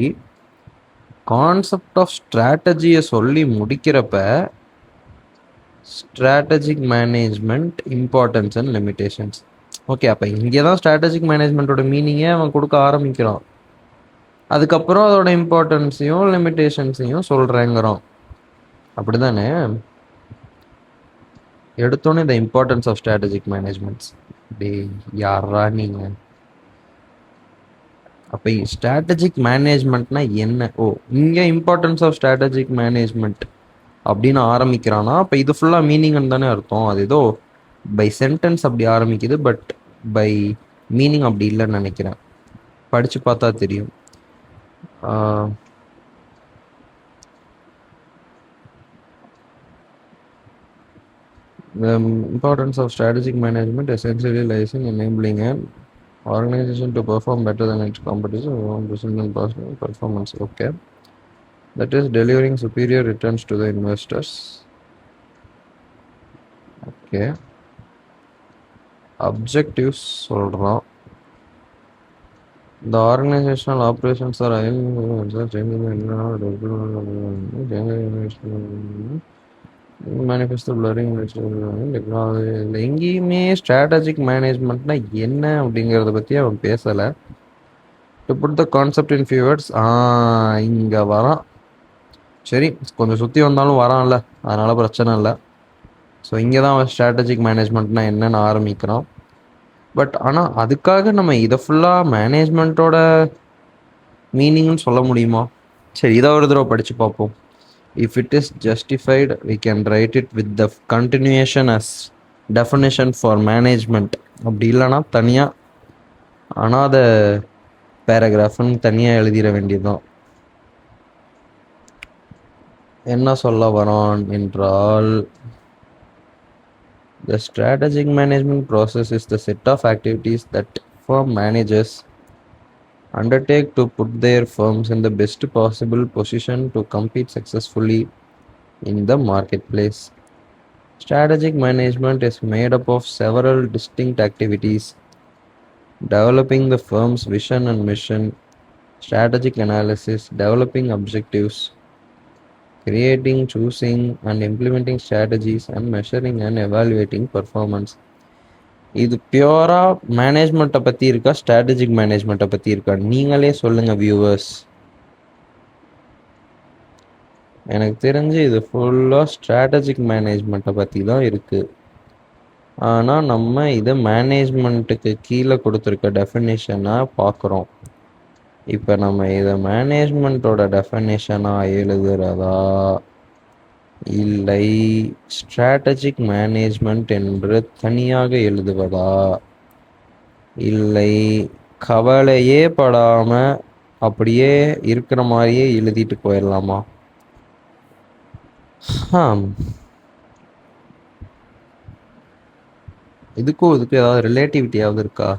Concept of ஸ்ட்ராட்டஜியை சொல்லி முடிக்கிறப்ப strategic management importance and limitations. Okay, அப்போ இங்கே தான் ஸ்ட்ராட்டஜிக் மேனேஜ்மெண்ட்டோட மீனிங்கே அவன் கொடுக்க ஆரம்பிக்கிறான். அதுக்கப்புறம் அதோட இம்பார்ட்டன்ஸையும் லிமிடேஷன்ஸையும் சொல்கிறேங்கிறோம். அப்படி தானே? எடுத்தோன்னே the importance of strategic managements. டே, யாரா நீங்கள்? அப்போ ஸ்ட்ராட்டஜிக் மேனேஜ்மெண்ட்னா என்ன? ஓ, இங்கே இம்பார்ட்டன்ஸ் ஆஃப் ஸ்ட்ராட்டஜிக் மேனேஜ்மெண்ட் அப்படின்னு ஆரம்பிக்கிறான்னா அப்போ இது ஃபுல்லாக மீனிங்னு தானே அர்த்தம். அது ஏதோ பை சென்டென்ஸ் அப்படி ஆரம்பிக்குது, பட் பை மீனிங் அப்படி இல்லைன்னு நினைக்கிறேன். படித்து பார்த்தா தெரியும். The importance of strategic management essentially lies in enabling an organization to perform better than its competitors on personal personal performance. Okay, that is delivering superior returns to the investors. Okay, objectives சொல்றோம். The organizational operations are manifesto blurring technology. எங்கேயுமே strategic மேனேஜ்மெண்ட்னா என்ன அப்படிங்கிறத பற்றி அவன் பேசலை. To put the concept in few words. இங்கே வரான். சரி, கொஞ்சம் சுற்றி வந்தாலும் வரான்ல, அதனால் பிரச்சனை இல்லை. ஸோ இங்கே தான் அவன் ஸ்ட்ராட்டஜிக் மேனேஜ்மெண்ட்னா என்னென்னு ஆரம்பிக்கிறான். பட் ஆனால் அதுக்காக நம்ம இதை ஃபுல்லாக மேனேஜ்மெண்ட்டோட மீனிங்னு சொல்ல முடியுமா? சரி, இதை ஒரு தடவை படித்து பார்ப்போம். If it is justified, we can write it with the continuation as definition for management. அப்படி இல்லைனா தனியாக அனாத பேராகிராஃப்னு தனியாக எழுதிட வேண்டியதுதான். என்ன சொல்ல வரான் என்றால், the strategic management process is the set of activities that firm managers undertake to put their firms in the best possible position to compete successfully in the marketplace. Strategic management is made up of several distinct activities: developing the firm's vision and mission, strategic analysis, developing objectives, creating, choosing, and implementing strategies, and measuring and evaluating performance. இது பியூரா மேனேஜ்மெண்ட்டை பற்றி இருக்கா, strategic மேனேஜ்மெண்ட்டை பற்றி இருக்கா? நீங்களே சொல்லுங்கள் viewers. எனக்கு தெரிஞ்சு இது ஃபுல்லாக ஸ்ட்ராட்டஜிக் மேனேஜ்மெண்ட்டை பற்றி தான் இருக்குது. ஆனால் நம்ம இதை மேனேஜ்மெண்ட்டுக்கு கீழே கொடுத்துருக்க டெஃபினேஷனாக பார்க்குறோம். இப்போ நம்ம இதை மேனேஜ்மெண்ட்டோட டெஃபினேஷனாக எழுதுறதா இல்லை ஸ்ட்ராட்டஜிக் மேனேஜ்மெண்ட் என்று தனியாக எழுதுவதா, இல்லை கவலையே படாமல் அப்படியே இருக்கிற மாதிரியே எழுதிட்டு போயிடலாமா? இதுக்கும் ஏதாவது ரிலேட்டிவிட்டியாவது இருக்கா?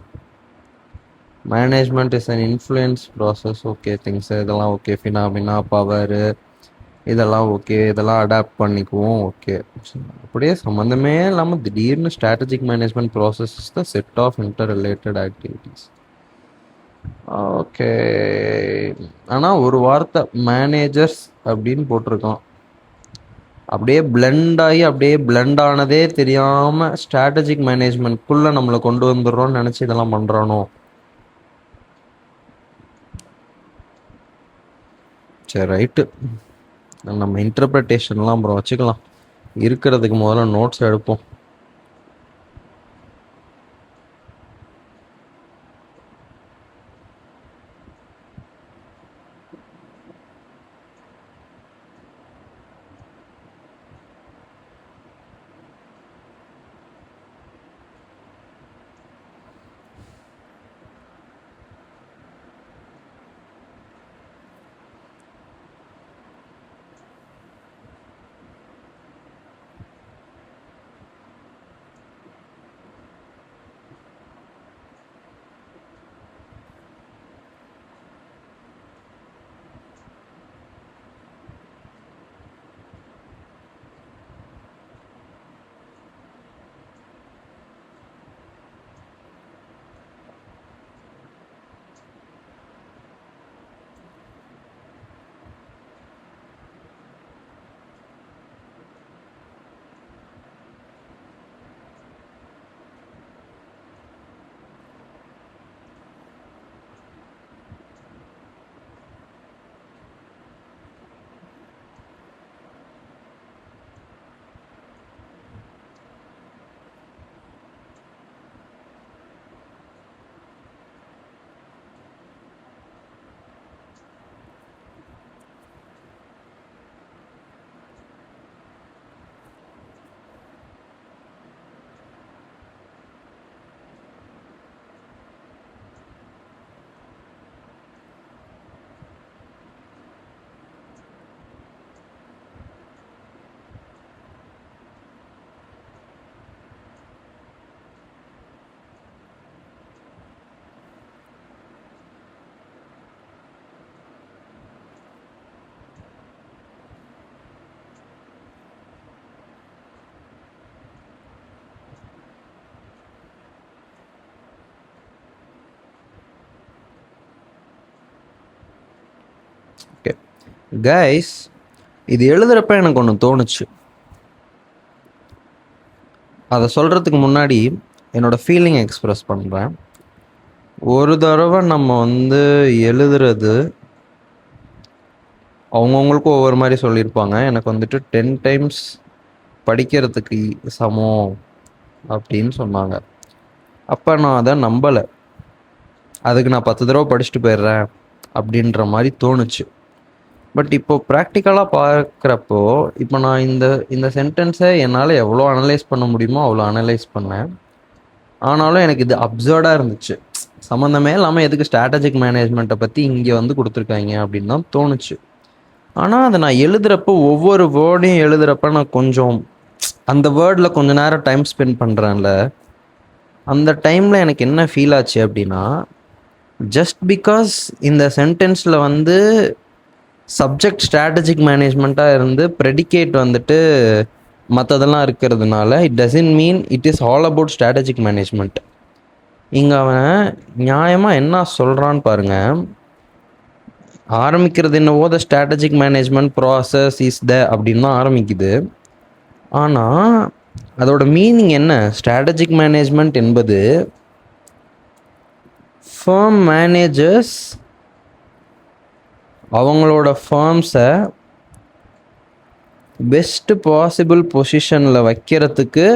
Management is an influence process. Okay, things இதெல்லாம் ஓகே. ஃபினாமினா, பவரு, இதெல்லாம் ஓகே. இதெல்லாம் அடாப்ட் பண்ணிக்குவோம். ஓகே, அப்படியே சம்மந்தமே இல்லாமல் திடீர்னு strategic management process is the set of interrelated activities. Okay, ஆனால் ஒரு வார்த்தை மேனேஜர்ஸ் அப்படின்னு போட்டிருக்கான். அப்படியே பிளெண்ட் ஆகி அப்படியே பிளெண்ட் ஆனதே தெரியாமல் ஸ்ட்ராட்டஜிக் மேனேஜ்மெண்ட்குள்ளே நம்மளை கொண்டு வந்துடுறோம்னு நினச்சி இதெல்லாம் பண்ணுறானோ? சரி, ரைட்டு. நம்ம இன்டர்பிரிட்டேஷன்லாம் அப்புறம் வச்சுக்கலாம். இருக்கிறதுக்கு முதல்ல நோட்ஸ் எடுப்போம். ஓகே கைஸ், இது எழுதுறப்ப எனக்கு ஒன்று தோணுச்சு. அதை சொல்கிறதுக்கு முன்னாடி என்னோடய ஃபீலிங் எக்ஸ்ப்ரெஸ் பண்ணுறேன். ஒரு தடவை நம்ம எழுதுறது அவங்கவுங்களுக்கும் ஒவ்வொரு மாதிரி சொல்லியிருப்பாங்க. எனக்கு 10 டைம்ஸ் படிக்கிறதுக்கு சமம் அப்படின்னு சொன்னாங்க. அப்போ நான் அதை நம்பலை. அதுக்கு நான் 10 தடவை படிச்சுட்டு போயிடுறேன் அப்படின்ற மாதிரி தோணுச்சு. பட் இப்போ ப்ராக்டிக்கலாக பார்க்குறப்போ இப்போ நான் இந்த சென்டென்ஸை என்னால் எவ்வளோ அனலைஸ் பண்ண முடியுமோ அவ்வளோ அனலைஸ் பண்ணேன். ஆனாலும் எனக்கு இது அப்சர்டாக இருந்துச்சு. சம்மந்தமே இல்லாமல் எதுக்கு ஸ்ட்ராட்டஜிக் மேனேஜ்மெண்ட்டை பற்றி இங்கே கொடுத்துருக்காங்க அப்படின்னு தான் தோணுச்சு. ஆனால் அதை நான் எழுதுகிறப்போ ஒவ்வொரு வேர்டையும் எழுதுகிறப்ப நான் கொஞ்சம் அந்த வேர்டில் கொஞ்சம் நேரம் டைம் ஸ்பெண்ட் பண்ணுறேன்ல, அந்த டைமில் எனக்கு என்ன ஃபீல் ஆச்சு அப்படின்னா, ஜஸ்ட் பிகாஸ் இந்த சென்டென்ஸில் சப்ஜெக்ட் ஸ்ட்ராட்டஜிக் மேனேஜ்மெண்ட்டாக இருந்து ப்ரெடிகேட் மற்றதெல்லாம் இருக்கிறதுனால it doesn't mean it is all about strategic management. இங்கே அவன் நியாயமாக என்ன சொல்கிறான்னு பாருங்கள். ஆரம்பிக்கிறது என்னவோ த ஸ்ட்ராட்டஜிக் மேனேஜ்மெண்ட் ப்ராசஸ் இஸ் த அப்படின்னு தான் ஆரம்பிக்குது. ஆனால் அதோட மீனிங் என்ன? ஸ்ட்ராட்டஜிக் மேனேஜ்மெண்ட் என்பது ஃபர்ம் மேனேஜர்ஸ் அவங்களோட ஃபர்ம்ஸை பெஸ்ட் பாசிபிள் பொசிஷனில் வைக்கிறதுக்கு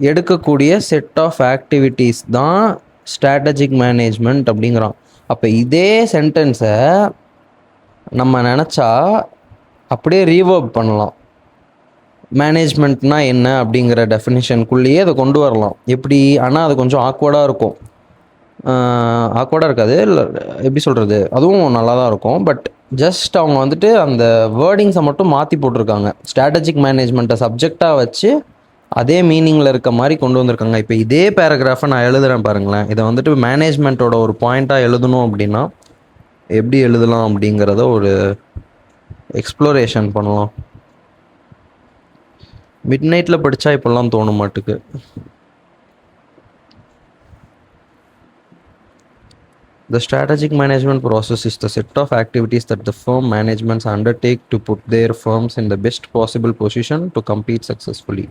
எடுக்கக்கூடிய செட் ஆஃப் ஆக்டிவிட்டீஸ் தான் ஸ்ட்ராட்டஜிக் மேனேஜ்மெண்ட் அப்படிங்கிறான். அப்போ இதே சென்டென்ஸை நம்ம நினச்சா அப்படியே ரீவர்ப் பண்ணலாம். மேனேஜ்மெண்ட்னா என்ன அப்படிங்கிற டெஃபினிஷனுக்குள்ளேயே அதை கொண்டு வரலாம். எப்படி? ஆனால் அது கொஞ்சம் ஆக்வர்டாக இருக்கும். ஆக்வர்டாக இருக்காது, இல்லை எப்படி சொல்கிறது, அதுவும் நல்லா தான் இருக்கும். பட் ஜஸ்ட் அவங்க அந்த வேர்டிங்ஸை மட்டும் மாற்றி போட்டிருக்காங்க. ஸ்ட்ராட்டஜிக் மேனேஜ்மெண்ட்டை சப்ஜெக்டாக வச்சு அதே மீனிங்கில் இருக்க மாதிரி கொண்டு வந்திருக்காங்க. இப்போ இதே பேராகிராஃபை நான் எழுதுகிறேன் பாருங்களேன். இதை மேனேஜ்மெண்ட்டோட ஒரு பாயிண்ட்டாக எழுதணும் அப்படின்னா எப்படி எழுதலாம் அப்படிங்கிறத ஒரு எக்ஸ்ப்ளோரேஷன் பண்ணலாம். மிட் நைட்டில் படித்தா இப்போல்லாம் தோண மாட்டுக்கு. The strategic management process is the set of activities that the firm managements undertake to put their firms in the best possible position to compete successfully.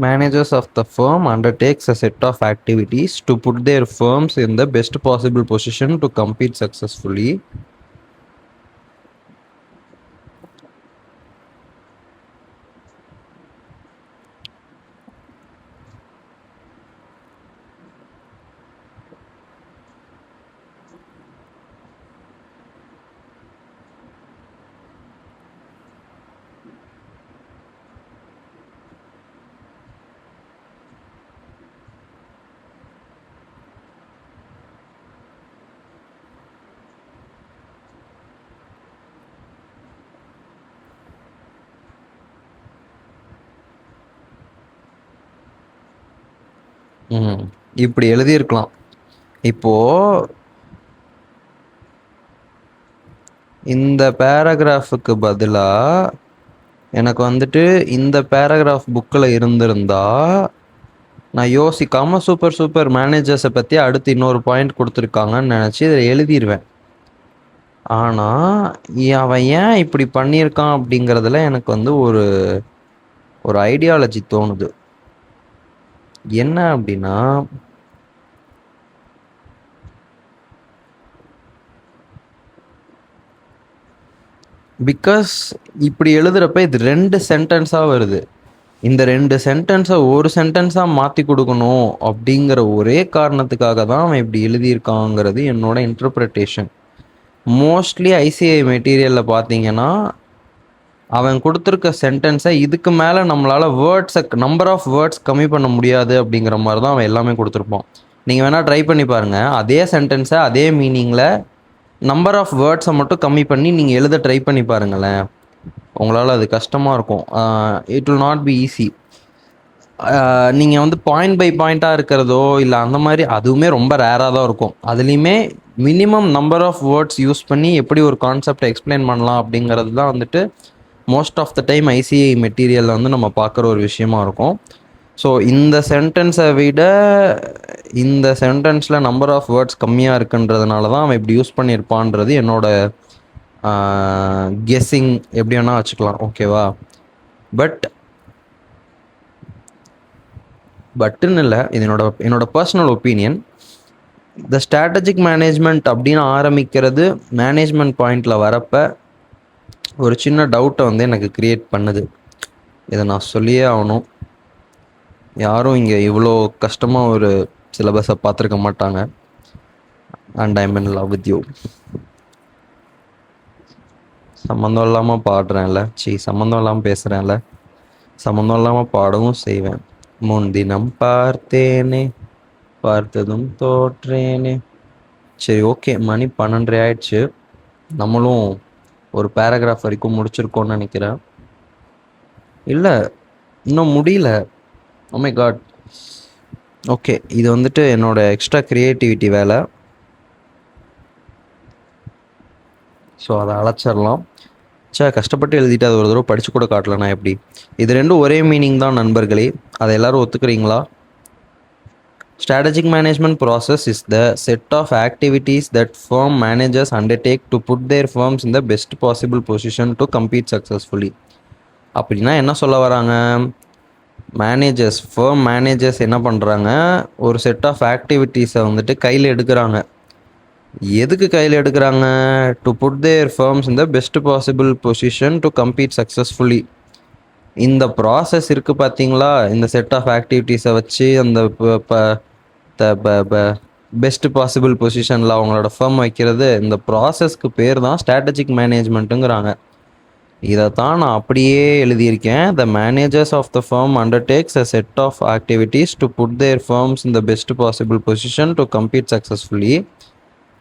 Managers of the firm undertakes a set of activities to put their firms in the best possible position to compete successfully. இப்படி எழுதியிருக்கலாம். இப்போ இந்த பேராகிராஃபுக்கு பதிலா எனக்கு வந்துட்டு இந்த paragraph புக்கில் இருந்திருந்தா நான் யோசிக்காம சூப்பர் சூப்பர் மேனேஜர்ஸை பற்றி அடுத்து இன்னொரு பாயிண்ட் கொடுத்துருக்காங்கன்னு நினச்சி இதை எழுதிடுவேன். ஆனால் அவன் ஏன் இப்படி பண்ணியிருக்கான் அப்படிங்கிறதுல எனக்கு வந்து ஒரு ஒரு ஐடியாலஜி தோணுது. என்ன அப்படின்னா, பிகாஸ் இப்படி எழுதுறப்ப இது 2 சென்டென்ஸாக வருது. இந்த 2 சென்டென்ஸை ஒரு சென்டென்ஸாக மாற்றி கொடுக்கணும் அப்படிங்கிற ஒரே காரணத்துக்காக தான் அவன் இப்படி எழுதியிருக்காங்கிறது என்னோட இன்டர்பிரிட்டேஷன். மோஸ்ட்லி ஐசிஐ மெட்டீரியலில் பார்த்தீங்கன்னா அவன் கொடுத்துருக்க சென்டென்ஸை இதுக்கு மேலே நம்மளால் வேர்ட்ஸை நம்பர் ஆஃப் வேர்ட்ஸ் கம்மி பண்ண முடியாது அப்படிங்கிற மாதிரி தான் அவன் எல்லாமே கொடுத்துருப்பான். நீங்கள் வேணால் ட்ரை பண்ணி பாருங்கள், அதே சென்டென்ஸை அதே மீனிங்கில் நம்பர் ஆஃப் வேர்ட்ஸை மட்டும் கம்மி பண்ணி நீங்கள் எழுத ட்ரை பண்ணி பாருங்களேன். உங்களால் அது கஷ்டமாக இருக்கும். It will not be easy. நீங்கள் வந்து பாயிண்ட் பை பாயிண்ட்டாக இருக்கிறதோ இல்லை அந்த மாதிரி அதுவுமே ரொம்ப ரேராக தான் இருக்கும். அதுலேயுமே minimum number of words use பண்ணி எப்படி ஒரு கான்செப்டை எக்ஸ்பிளைன் பண்ணலாம் அப்படிங்கிறது தான் வந்துட்டு most of the time ICI மெட்டீரியலில் வந்து நம்ம பார்க்குற ஒரு விஷயமா இருக்கும். ஸோ இந்த சென்டென்ஸை விட இந்த சென்டென்ஸில் நம்பர் ஆஃப் வேர்ட்ஸ் கம்மியாக இருக்குன்றதுனால தான் அவன் இப்படி யூஸ் பண்ணியிருப்பான்றது என்னோட கெஸ்ஸிங், எப்படி வேணால் வச்சுக்கலாம். ஓகேவா? பட்டுன்னு இல்லை, இது என்னோட பர்சனல் ஒப்பீனியன். த ஸ்ட்ராட்டஜிக் மேனேஜ்மெண்ட் அப்படின்னு ஆரம்பிக்கிறது மேனேஜ்மெண்ட் பாயிண்டில் வரப்போ ஒரு சின்ன டவுட்டை வந்து எனக்கு க்ரியேட் பண்ணுது. இதை நான் சொல்லியே ஆகணும். யாரும் இங்கே இவ்வளோ கஷ்டமாக ஒரு சிலபஸை பார்த்துருக்க மாட்டாங்க. And I'm in love with you. சம்மந்தம் இல்லாமல் பாடுறேன்ல, சம்மந்தம் இல்லாமல் பேசுகிறேன்ல, சம்மந்தம் இல்லாமல் பாடவும் செய்வேன். முன்தினம் பார்த்தேனே பார்த்ததும் தோற்றேனே. சரி, ஓகே, மணி 12 ஆயிடுச்சு. நம்மளும் ஒரு பேராகிராஃப் வரைக்கும் முடிச்சிருக்கோன்னு நினைக்கிறேன். இல்லை, இன்னும் முடியல. ஓ மை காட். ஓகே, இது வந்துட்டு என்னோட எக்ஸ்ட்ரா க்ரியேட்டிவிட்டி வேலை. ஸோ அதை அழைச்சிடலாம். கஷ்டப்பட்டு எழுதிட்டு அது ஒரு தடவை படித்து கூட காட்டலண்ணா எப்படி? இது ரெண்டும் ஒரே மீனிங் தான் நண்பர்களே. அதை எல்லாரும் ஒத்துக்கிறீங்களா? Strategic management process is the set of activities that firm managers undertake to put their firms in the best possible position to compete successfully. அப்படின்னா என்ன சொல்ல வராங்க? ஃபர்ம் மேனேஜர்ஸ் என்ன பண்ணுறாங்க, ஒரு செட் ஆஃப் ஆக்டிவிட்டீஸை வந்துட்டு கையில் எடுக்கிறாங்க. எதுக்கு கையில் எடுக்கிறாங்க? To put their firms in the best possible position to compete successfully. இந்த ப்ராசஸ் இருக்குது பார்த்தீங்களா, இந்த செட் ஆஃப் ஆக்டிவிட்டீஸை வச்சு அந்த பெஸ்ட் பாசிபிள் பொசிஷனில் அவங்களோட ஃபர்ம் வைக்கிறது, இந்த ப்ராசஸ்க்கு பேர் தான் ஸ்ட்ராட்டஜிக் மேனேஜ்மெண்ட்டுங்கிறாங்க. இதை தான் நான் அப்படியே எழுதியிருக்கேன். The managers of the firm undertakes a set of activities to put their firms in the best possible position to compete successfully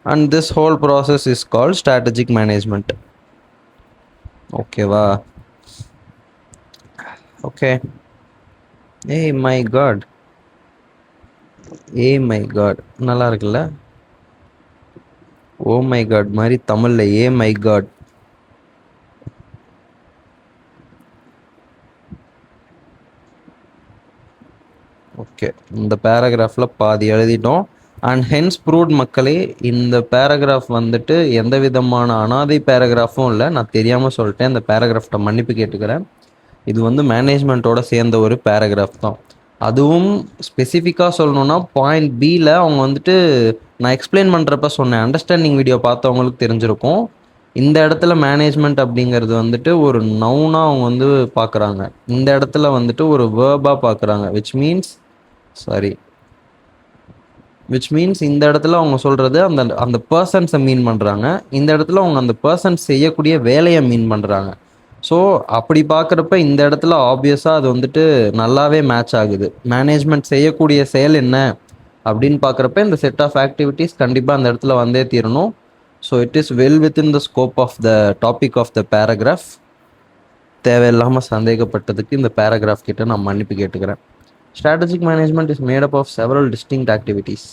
and this whole process is called strategic management. ஓகேவா? Okay. ஏய் my god, my god நல்லா இருக்குல்ல? ஓ my God மாதிரி தமிழில் my God. Okay, இந்த பேராகிராஃபில் பாதி எழுதிட்டோம். And hence proved மக்களே, இந்த பேராகிராஃப் வந்துட்டு எந்த விதமான அனாதை பேராகிராஃபும் இல்லை. நான் தெரியாமல் சொல்லிட்டேன், இந்த பேராகிராஃப்ட மன்னிப்பு கேட்டுக்கிறேன். இது வந்து மேனேஜ்மெண்ட்டோட சேர்ந்த ஒரு பேராகிராஃப் தான். அதுவும் ஸ்பெசிஃபிக்காக சொல்லணுன்னா பாயிண்ட் பியில் அவங்க வந்துட்டு நான் எக்ஸ்பிளைன் பண்ணுறப்ப சொன்னேன், அண்டர்ஸ்டாண்டிங் வீடியோ பார்த்தவங்களுக்கு தெரிஞ்சிருக்கும். இந்த இடத்துல மேனேஜ்மெண்ட் அப்படிங்கிறது வந்துட்டு ஒரு நவுனாக அவங்க வந்து பார்க்குறாங்க. இந்த இடத்துல வந்துட்டு ஒரு வேர்பாக பார்க்குறாங்க. விச் மீன்ஸ் இந்த இடத்துல அவங்க சொல்கிறது அந்த அந்த பர்சன்ஸை மீன் பண்ணுறாங்க. இந்த இடத்துல அவங்க அந்த பர்சன்ஸ் செய்யக்கூடிய வேலையை மீன் பண்ணுறாங்க. ஸோ அப்படி பார்க்குறப்ப இந்த இடத்துல ஆப்வியஸாக அது வந்துட்டு நல்லாவே மேட்ச் ஆகுது. மேனேஜ்மெண்ட் செய்யக்கூடிய செயல் என்ன அப்படின்னு பார்க்குறப்ப இந்த செட் ஆஃப் ஆக்டிவிட்டீஸ் கண்டிப்பாக அந்த இடத்துல வந்தே தீரணும். So it is well within the scope of the topic of the paragraph. தேவையில்லாமல் சந்தேகப்பட்டதுக்கு இந்த பேராகிராஃப் கிட்ட நான் மன்னிப்பு கேட்டுக்கிறேன். Strategic management is made up of several distinct activities.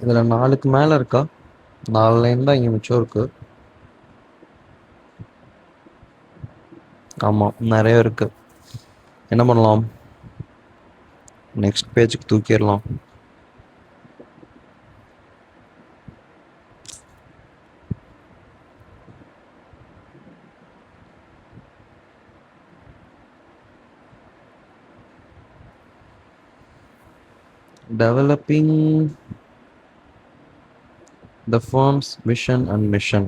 இதில் 4க்கு மேலே இருக்கா? 4 லைன் தான் இங்கே மிச்சம் இருக்கு. ஆமாம், நிறைய இருக்கு. என்ன பண்ணலாம்? நெக்ஸ்ட் பேஜுக்கு தூக்கிடலாம். Developing the firm's vision and mission.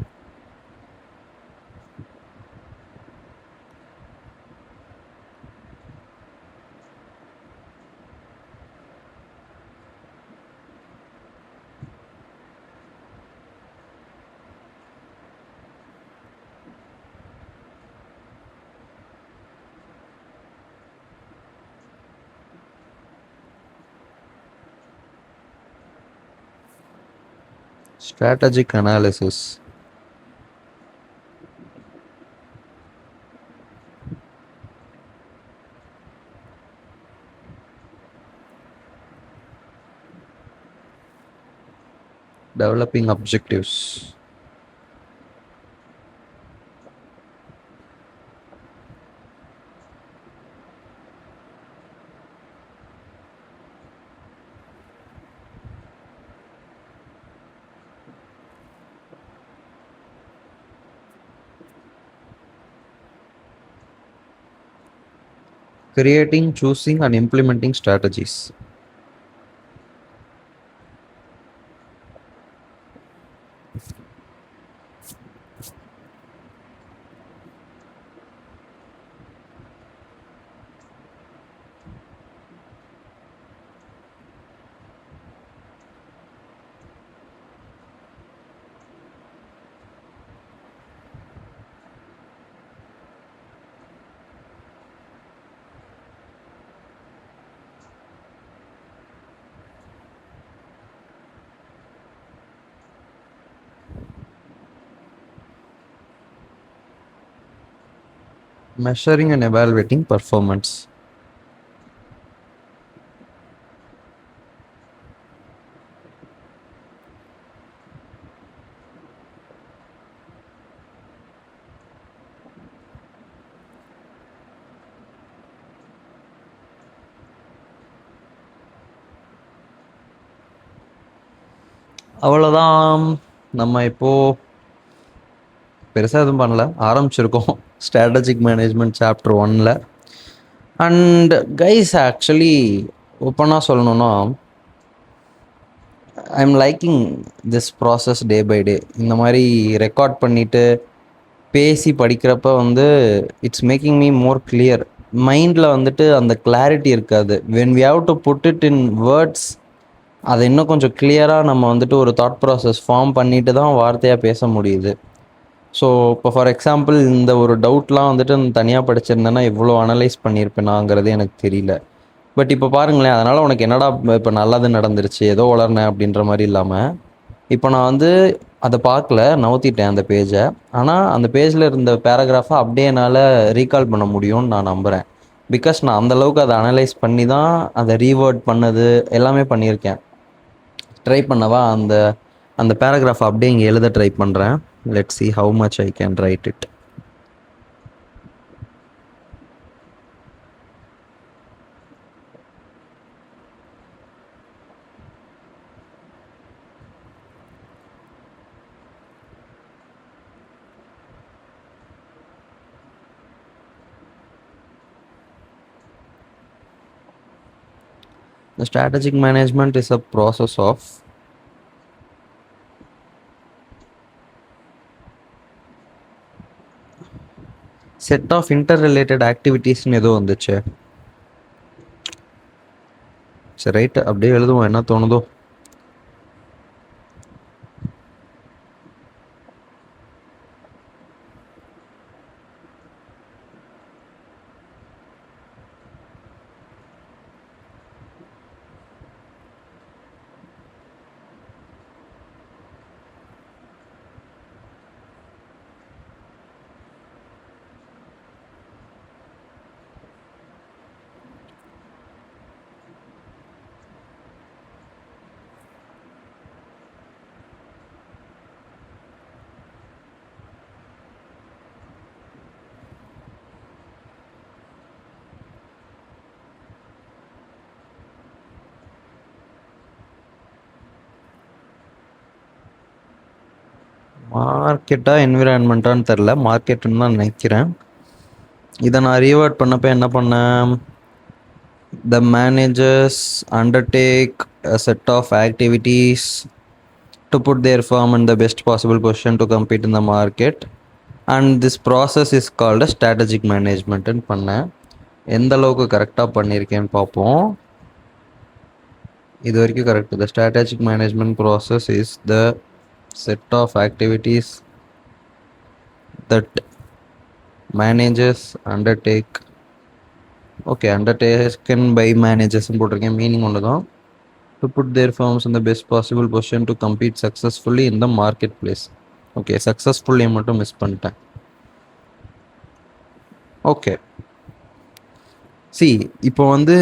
Strategic analysis. Developing objectives. Creating, choosing and implementing strategies. Measuring and evaluating performance. அவ்வளோதான். நம்ம இப்போது பெருசாக எதுவும் பண்ணல, ஆரம்பிச்சிருக்கோம் ஸ்ட்ராட்டஜிக் மேனேஜ்மெண்ட் சாப்டர் 1ல். அண்ட் கைஸ், ஆக்சுவலி ஓப்பனாக சொல்லணுன்னா, I am liking this process day by day. இந்த மாதிரி ரெக்கார்ட் பண்ணிவிட்டு பேசி படிக்கிறப்ப வந்து it's making me more clear. மைண்டில் வந்துட்டு அந்த கிளாரிட்டி இருக்காது. When we have to put it in words, அதை இன்னும் கொஞ்சம் கிளியராக நம்ம வந்துட்டு ஒரு தாட் ப்ராசஸ் ஃபார்ம் பண்ணிட்டு தான் வார்த்தையாக பேச முடியுது. ஸோ இப்போ ஃபார் எக்ஸாம்பிள், இந்த ஒரு டவுட்லாம் வந்துட்டு நான் தனியாக படிச்சிருந்தேன்னா எவ்வளோ அனலைஸ் பண்ணியிருப்பேனாங்கிறது எனக்கு தெரியல. பட் இப்போ பாருங்களேன், அதனால் உனக்கு என்னடா இப்போ நல்லது நடந்துருச்சு, ஏதோ வளர்னேன் அப்படின்ற மாதிரி இல்லாமல், இப்போ நான் வந்து அதை பார்க்கல, நவுத்திட்டேன் அந்த பேஜை. ஆனால் அந்த பேஜில் இருந்த பேராகிராஃபை அப்படியே என்னால் ரீகால் பண்ண முடியும்னு நான் நம்புகிறேன். பிகாஸ் நான் அந்தளவுக்கு அதை அனலைஸ் பண்ணி தான் அதை ரீவேர்ட் பண்ணது எல்லாமே பண்ணியிருக்கேன். ட்ரை பண்ணவா? அந்த அந்த பேராகிராஃப் அப்படியே இங்கே எழுத ட்ரை பண்ணுறேன். Let's see how much I can write it. The strategic management is a process of set of interrelated activities ன்னு ஏதோ வந்துச்சு. சரி, ரைட்டு, அப்படியே எழுதுவோம், என்ன தோணுதோ. மார்க்கெட்டா என்விரான்மெண்ட்டான்னு தெரில, மார்க்கெட்டுன்னு தான் நினைக்கிறேன். இதை நான் ரீவேர்ட் பண்ணப்போ என்ன பண்ணேன்? த managers undertake a set of activities to put their firm in the best possible position to compete in the market, and this process is called a strategic management ன்னு பண்ணேன். எந்த அளவுக்கு கரெக்டாக பண்ணியிருக்கேன்னு பார்ப்போம். இது வரைக்கும் correct. The strategic management process is the set of activities that managers undertake. Okay, undertaken by மேனேஜர்ஸ்ன்னு போட்டிருக்கேன், மீனிங் ஒன்று தான். To put their firms in the best possible position to compete successfully in the marketplace. Okay, successfully மட்டும் miss பண்ணிட்டேன். Okay, see இப்போ வந்து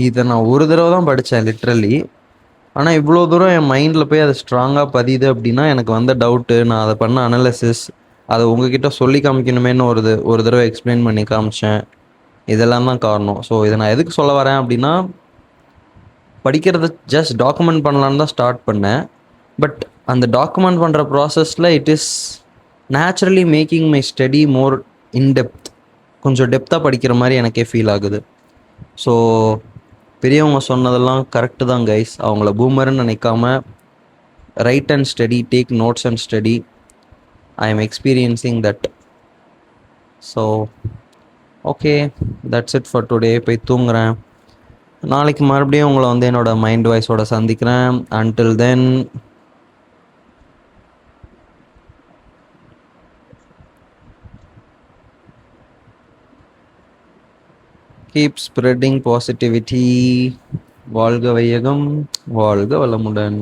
இதை நான் ஒரு தடவை தான் படித்தேன் லிட்ரலி. ஆனால் இவ்வளோ தூரம் என் மைண்டில் போய் அது ஸ்ட்ராங்காக பதியுது அப்படின்னா எனக்கு வந்த டவுட்டு, நான் அதை பண்ண அனலிசிஸ், அதை உங்ககிட்ட சொல்லி காமிக்கணுமேனு ஒரு தடவை எக்ஸ்பிளைன் பண்ணி காமிச்சேன். இதெல்லாம் தான் காரணம். ஸோ இதை நான் எதுக்கு சொல்ல வரேன் அப்படின்னா, படிக்கிறத ஜஸ்ட் டாக்குமெண்ட் பண்ணலான்னு தான் ஸ்டார்ட் பண்ணேன். பட் அந்த டாக்குமெண்ட் பண்ணுற ப்ராசஸில் it is naturally making my study more in-depth. கொஞ்சம் டெப்த்தாக படிக்கிற மாதிரி எனக்கே ஃபீல் ஆகுது. ஸோ பெரியவங்க சொன்னதெல்லாம் கரெக்டு தான் கைஸ். அவங்கள பூமர்னு நினைக்காம right and study, take notes and study. I am experiencing that. So okay, that's it for today. போய் தூங்குறேன். நாளைக்கு மறுபடியும் உங்களை வந்து என்னோட மைண்ட் வாய்ஸோட சந்திக்கிறேன். Until then, keep spreading positivity. வாழ்க வையகம், வாழ்க வளமுடன்.